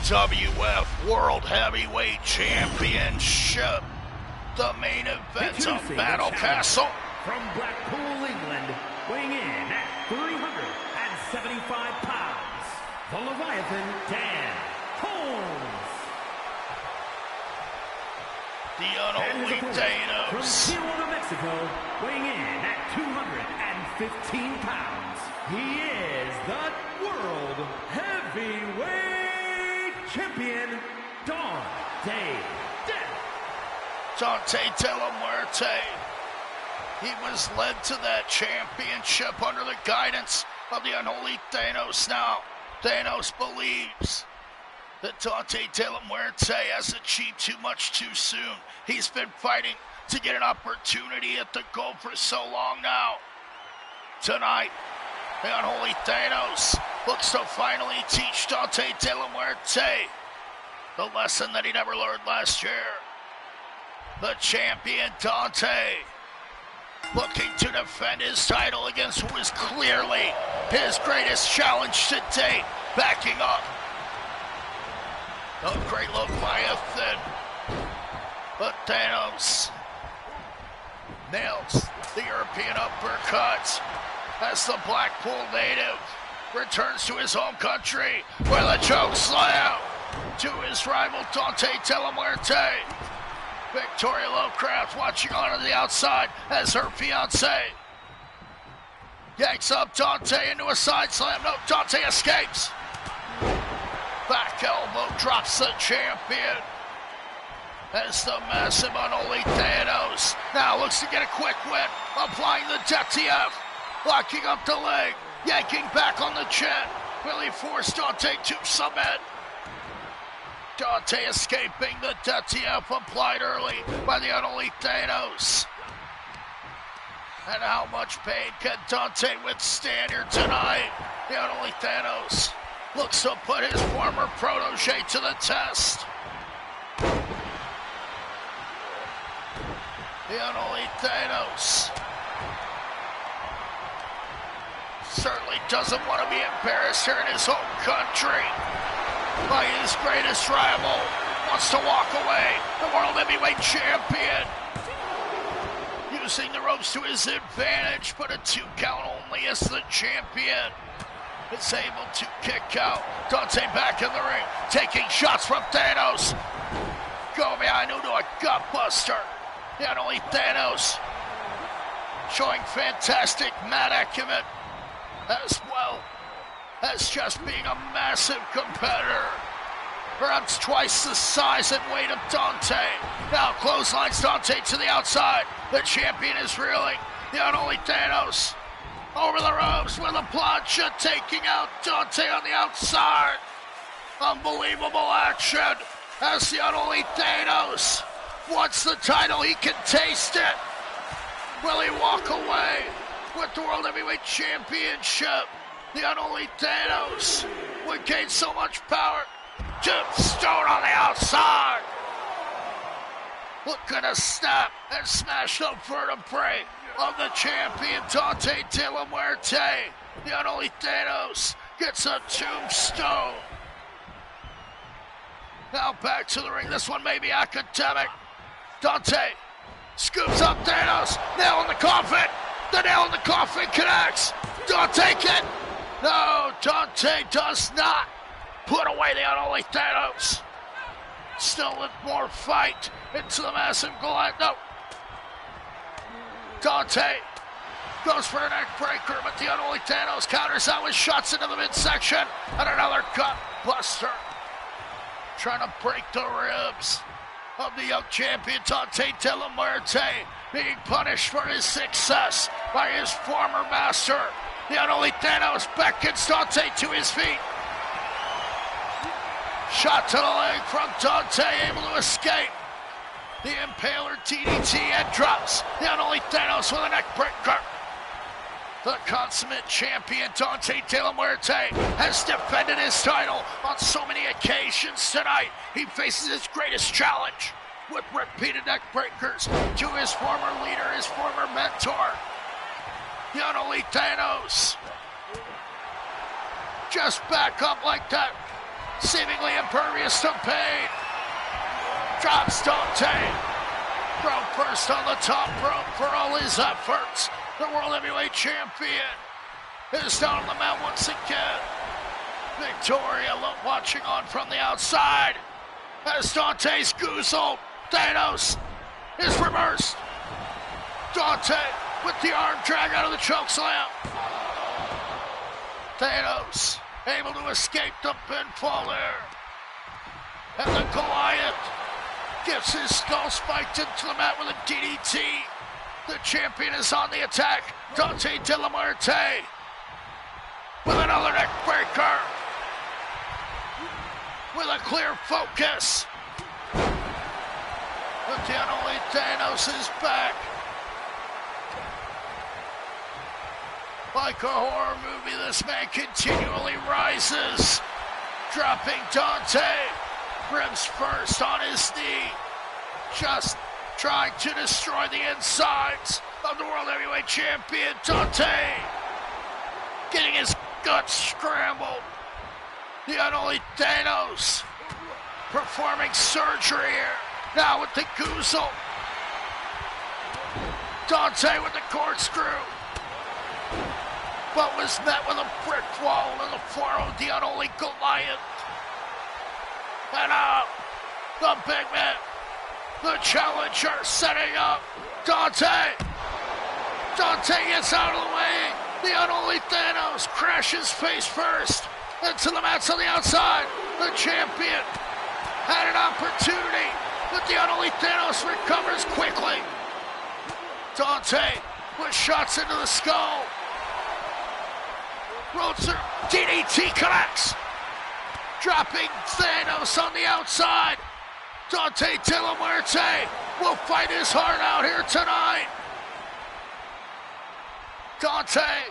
IWF World Heavyweight Championship. The main event of Battle Castle. From Blackpool, England, weighing in at 375 pounds, the Leviathan Dan Holmes. The unholy Thanos. From Tijuana, Mexico, weighing in at 215 pounds, he is the World Heavyweight Champion, Dante De La Muerte. He was led to that championship under the guidance of the unholy Thanos. Now, Thanos believes that Dante De La Muerte has achieved too much too soon. He's been fighting to get an opportunity at the goal for so long now. Tonight, the unholy Thanos looks to finally teach Dante De La Muerte the lesson that he never learned last year. The champion Dante, looking to defend his title against what is clearly his greatest challenge to date, backing up the great Leviathan. But Thanos nails the European uppercut as the Blackpool native returns to his home country with a choke slam to his rival Dante De La Muerte. Victoria Lovecraft watching on the outside as her fiance yanks up Dante into a side slam. No, Dante escapes. Back elbow drops the champion. as the massive unholy Thanos now looks to get a quick win, applying the DTF, locking up the leg, yanking back on the chin. Will he force Dante to submit? Dante escaping the DTF applied early by the unholy Thanos. And how much pain can Dante withstand here tonight? The unholy Thanos looks to put his former protege to the test. The unholy Thanos certainly doesn't want to be embarrassed here in his home country by his greatest rival. Wants to walk away, the World Heavyweight Champion. Using the ropes to his advantage, but a 2 count only as the champion is able to kick out. Dante back in the ring, taking shots from Thanos. Go behind into a gut buster. The unholy Thanos showing fantastic mat acumen as well as just being a massive competitor. Perhaps twice the size and weight of Dante. Now clotheslines Dante to the outside. The champion is reeling. The unholy Thanos over the ropes with a plancha, taking out Dante on the outside. Unbelievable action as the unholy Thanos wants the title. He can taste it. Will he walk away with the World Heavyweight Championship? The unholy Thanos would gain so much power. Tombstone on the outside. Looking to snap and smash the vertebrae of the champion, Dante de la Muerte. The unholy Thanos gets a tombstone. Now back to the ring. This one may be academic. Dante scoops up Thanos. Nail in the coffin. The nail in the coffin connects. Dante can. No, Dante does not put away the unholy Thanos. Still with more fight into the massive Goliath. No. Dante goes for a neck breaker, but the unholy Thanos counters out with shots into the midsection. And another gut buster. Trying to break the ribs of the young champion Dante de la Muerte, being punished for his success by his former master. The unholy Thanos beckons Dante to his feet. Shot to the leg from Dante, able to escape. The Impaler DDT and drops the unholy Thanos with a neck breaker. The consummate champion Dante de la Muerte has defended his title on so many occasions tonight. He faces his greatest challenge with repeated neck breakers to his former leader, his former mentor, the unholy Thanos. Just back up like that, seemingly impervious to pain. Drops Dante. Broke first on the top rope for all his efforts. The World Heavyweight Champion is down on the mat once again. Victoria watching on from the outside as Dante's goozled. Thanos is reversed. Dante with the arm drag out of the chokeslam. Thanos able to escape the pinfall there. And the Goliath gets his skull spiked into the mat with a DDT. The champion is on the attack. Dante de la Muerte with another neck breaker. With a clear focus. But the unholy Thanos is back. Like a horror movie, this man continually rises. Dropping Dante. Ribs first on his knee. Just trying to destroy the insides of the World Heavyweight Champion, Dante. Getting his guts scrambled. The unholy Thanos performing surgery here. Now with the goozle. Dante with the corkscrew. But was met with a brick wall in the form of the unholy Goliath. And out, the big man, the challenger setting up. Dante. Dante gets out of the way. The unholy Thanos crashes face first into the mats on the outside. The champion had an opportunity, but the unholy Unholy Thanos recovers quickly. Dante with shots into the skull. Roadster DDT connects. Dropping Thanos on the outside. Dante De La Muerte will fight his heart out here tonight. Dante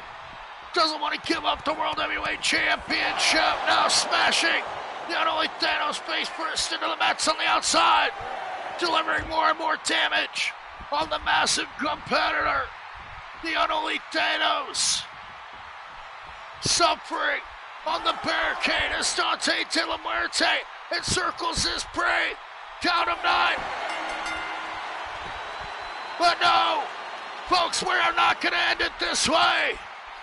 doesn't want to give up the World Heavyweight Championship. Now smashing the unholy Thanos face first into the mats on the outside. Delivering more and more damage on the massive competitor. The unholy Thanos suffering on the barricade as Dante De La Muerte encircles his prey. Count of 9. But no, folks, we are not going to end it this way.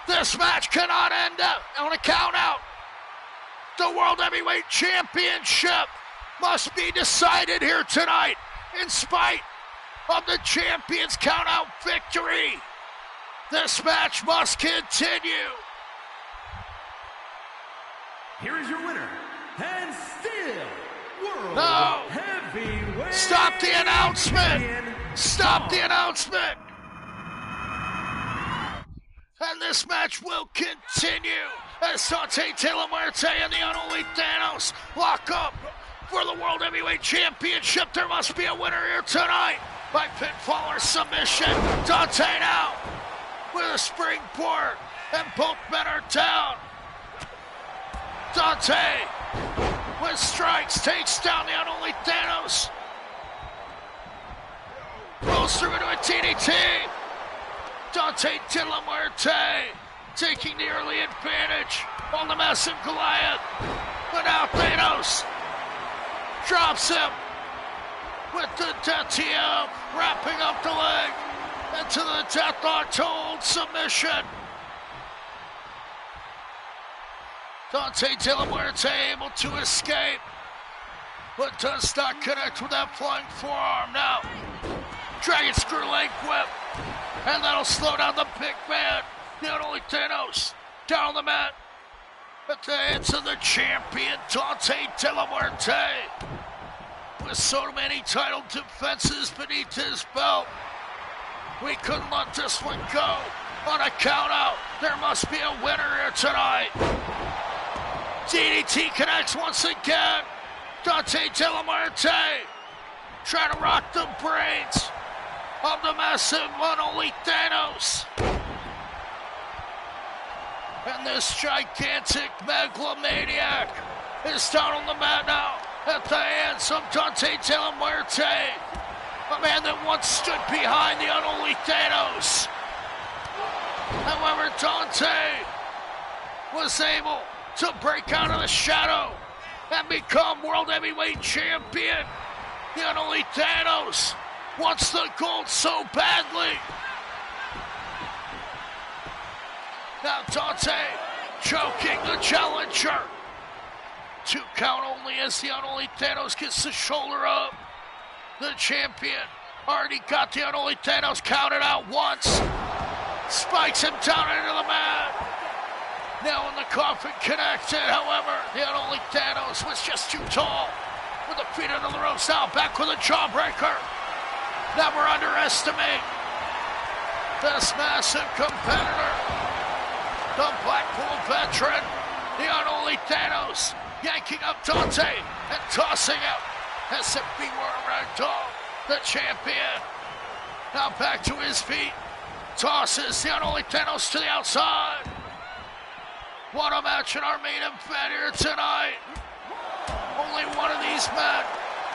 This match cannot end on a count out. The World Heavyweight Championship must be decided here tonight in spite of the champion's count out victory. This match must continue. Here is your winner, and still World Heavyweight Stop the announcement! Champion, Stop the announcement! And this match will continue as Dante De La Muerte and the unholy Thanos lock up for the World Heavyweight Championship. There must be a winner here tonight by pinfall or submission. Dante now with a springboard, and both men are down. Dante with strikes takes down the unholy Thanos. Rolls through into a DDT. Dante De La Muerte taking the early advantage on the massive Goliath. But now Thanos drops him with the Death TM, wrapping up the leg into the Deathlock to hold submission. Dante De La Muerte able to escape, but does not connect with that flying forearm. Now, Dragon Screw leg whip, and that'll slow down the big man. The unholy Thanos down on the mat at the hands of the champion, Dante De La Muerte. With so many title defenses beneath his belt, we couldn't let this one go on a count out. There must be a winner here tonight. DDT connects once again. Dante De La Muerte trying to rock the brains of the massive unholy Thanos. And this gigantic megalomaniac is down on the mat now at the hands of Dante De La Muerte, a man that once stood behind the unholy Thanos. However, Dante was able to break out of the shadow and become World Heavyweight Champion. The unholy Thanos wants the gold so badly. Now Dante choking the challenger. 2 count only as the unholy Thanos gets the shoulder up. The champion already got the unholy Thanos counted out once. Spikes him down into the mat. Now in the coffin connected, however, the unholy Thanos was just too tall. With the feet under the ropes now, back with a jawbreaker. Never underestimate this massive competitor. The Blackpool veteran, the unholy Thanos, yanking up Dante and tossing him as if he were a rag doll. The champion now back to his feet, tosses the unholy Thanos to the outside. What a match in our main event here tonight. Only one of these men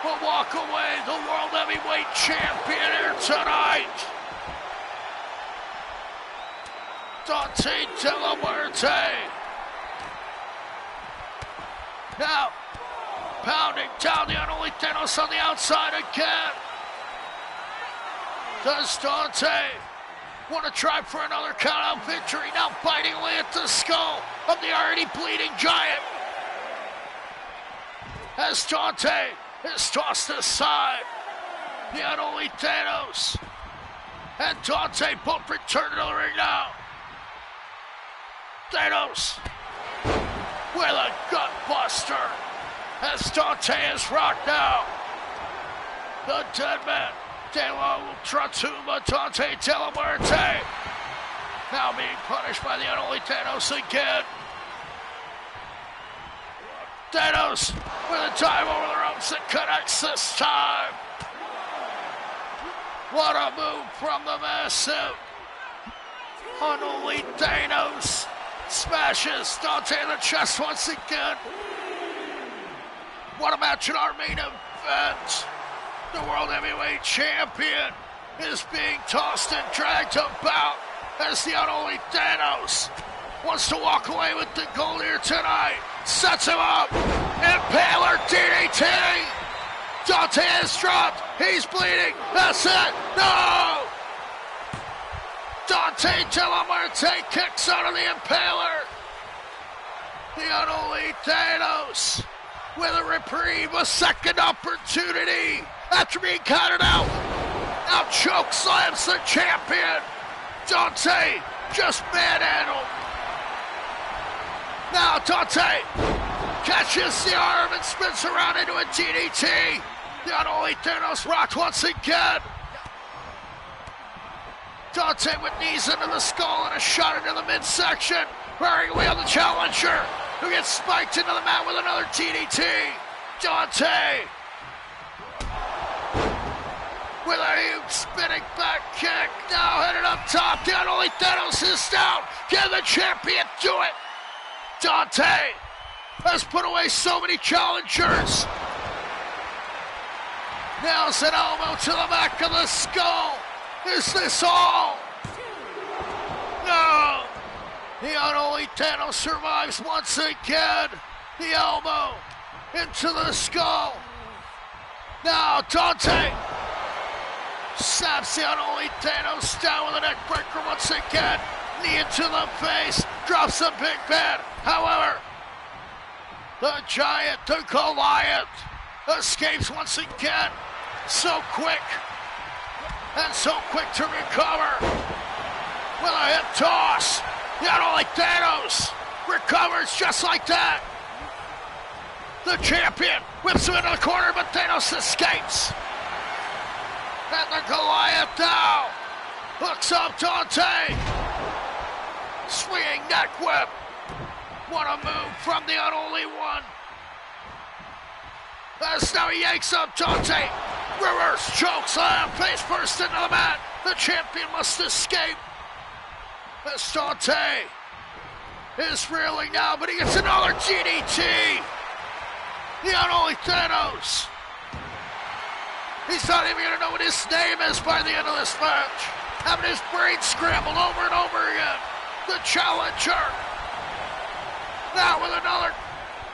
will walk away the World Heavyweight Champion here tonight. Dante De La Muerte. Now, pounding down the unholy Thanos on the outside again. Does Dante want to try for another count-out victory? Now biting away at the skull of the already bleeding giant. As Dante is tossed aside, the unholy Thanos and Dante both return to the ring now. Thanos with a gut buster as Dante is rocked out. The dead man, De La Ultratuma, Dante De La Muerte. Now being punished by the unholy Thanos again. Thanos with a dive over the ropes and connects this time. What a move from the massive. Unholy Thanos smashes Dante in the chest once again. What a match in our main event. The World Heavyweight Champion is being tossed and dragged about as the unholy Thanos wants to walk away with the gold here tonight. Sets him up. Impaler DDT. Dante is dropped. He's bleeding. That's it. No! Dante De La Muerte kicks out of the Impaler. The unholy Thanos with a reprieve, a second opportunity after being counted out. Now choke slams the champion. Dante just manhandled. Now Dante catches the arm and spins around into a DDT. The unholy Thanos rocked once again. Dante with knees into the skull and a shot into the midsection. Wearing away on the challenger, who gets spiked into the mat with another DDT. Dante with a huge spinning back kick. Now headed up top. The unholy Thanos is down. Can the champion do it? Dante has put away so many challengers. Nails an elbow to the back of the skull. Is this all? No. The unholy Thanos survives once again. The elbow into the skull. Now Dante snaps the unholy Thanos down with a neck breaker once again. Knee into the face. Drops the big bad. However, the giant, the Goliath, escapes once again. So quick. And so quick to recover. With a hip toss. The unholy Thanos recovers just like that. The champion whips him into the corner, but Thanos escapes. And the Goliath now hooks up Dante. Swinging neck whip. What a move from the unholy one. As now he yanks up Dante. Reverse choke slam, face first into the mat. The champion must escape. As Dante is reeling now, but he gets another DDT. The unholy Thanos. He's not even going to know what his name is by the end of this match. Having his brain scrambled over and over again. The challenger. Now with another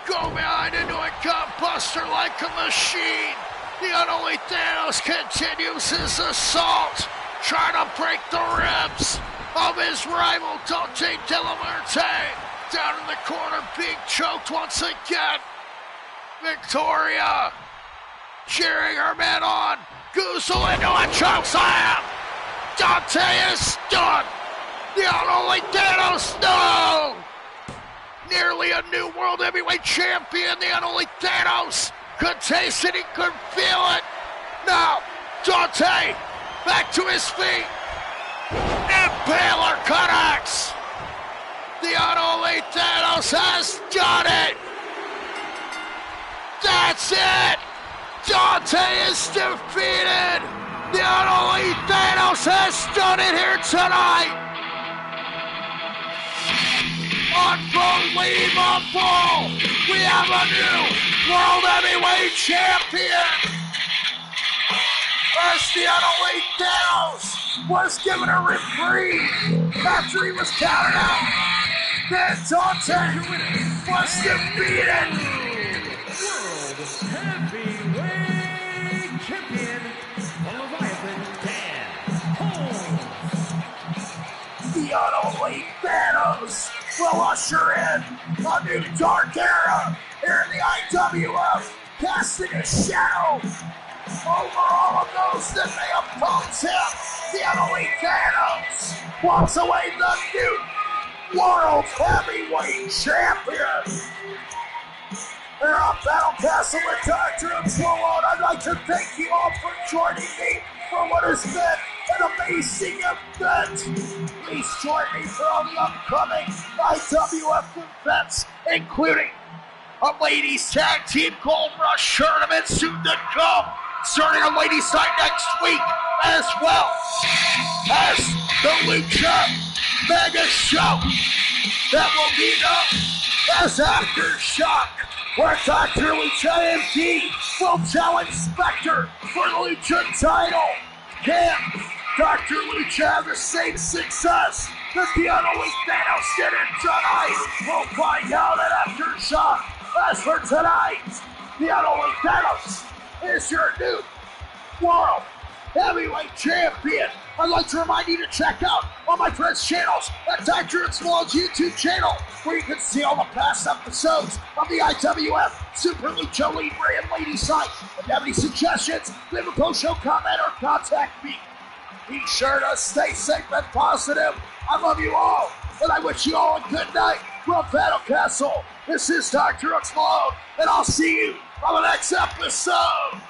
go behind into a gut buster like a machine. The unholy Thanos continues his assault, trying to break the ribs of his rival Dante De La Muerte. Down in the corner, being choked once again. Victoria cheering her man on. Goozle into a choke slam. Dante is stunned. The unholy Thanos, no! Nearly a new World Heavyweight Champion. The unholy Thanos could taste it, he could feel it. Now, Dante back to his feet. Impaler connects. The unholy Thanos has done it. That's it. Dante is defeated. The unholy Thanos has done it here tonight. Unbelievable! We have a new World Heavyweight Champion! As the unholy Thanos was given a reprieve after he was counted out. Then Dante was defeated! World Heavyweight Champion, the Leviathan Dan Holmes. The unholy Thanos will usher in a new dark era here in the IWF, casting a shadow over all of those that may oppose him. The unholy Thanos walks away the new World Heavyweight Champion. We're on Battle Castle with DrHooksMalone. I'd like to thank you all for joining me for what has been an amazing event. Please join me for all the upcoming IWF events, including a ladies tag team Gold Rush tournament soon to come, starting on ladies side next week, as well as the Lucha Mega Show that will be known as Aftershock, where Dr. Lucha MD will challenge Spectre for the Lucha title. Can Dr. Lucha have the same success that the unholy Thanos did in tonight? We'll find out at Aftershock. As for tonight, the unholy Thanos is your new World Heavyweight Champion. I'd like to remind you to check out all my friends' channels at DrHooksMalone's YouTube channel, where you can see all the past episodes of the IWF Super Lucha Libre and Ladies site. If you have any suggestions, leave a post-show comment or contact me. Be sure to stay safe and positive. I love you all, and I wish you all a good night from Battle Castle. This is DrHooksMalone, and I'll see you on the next episode.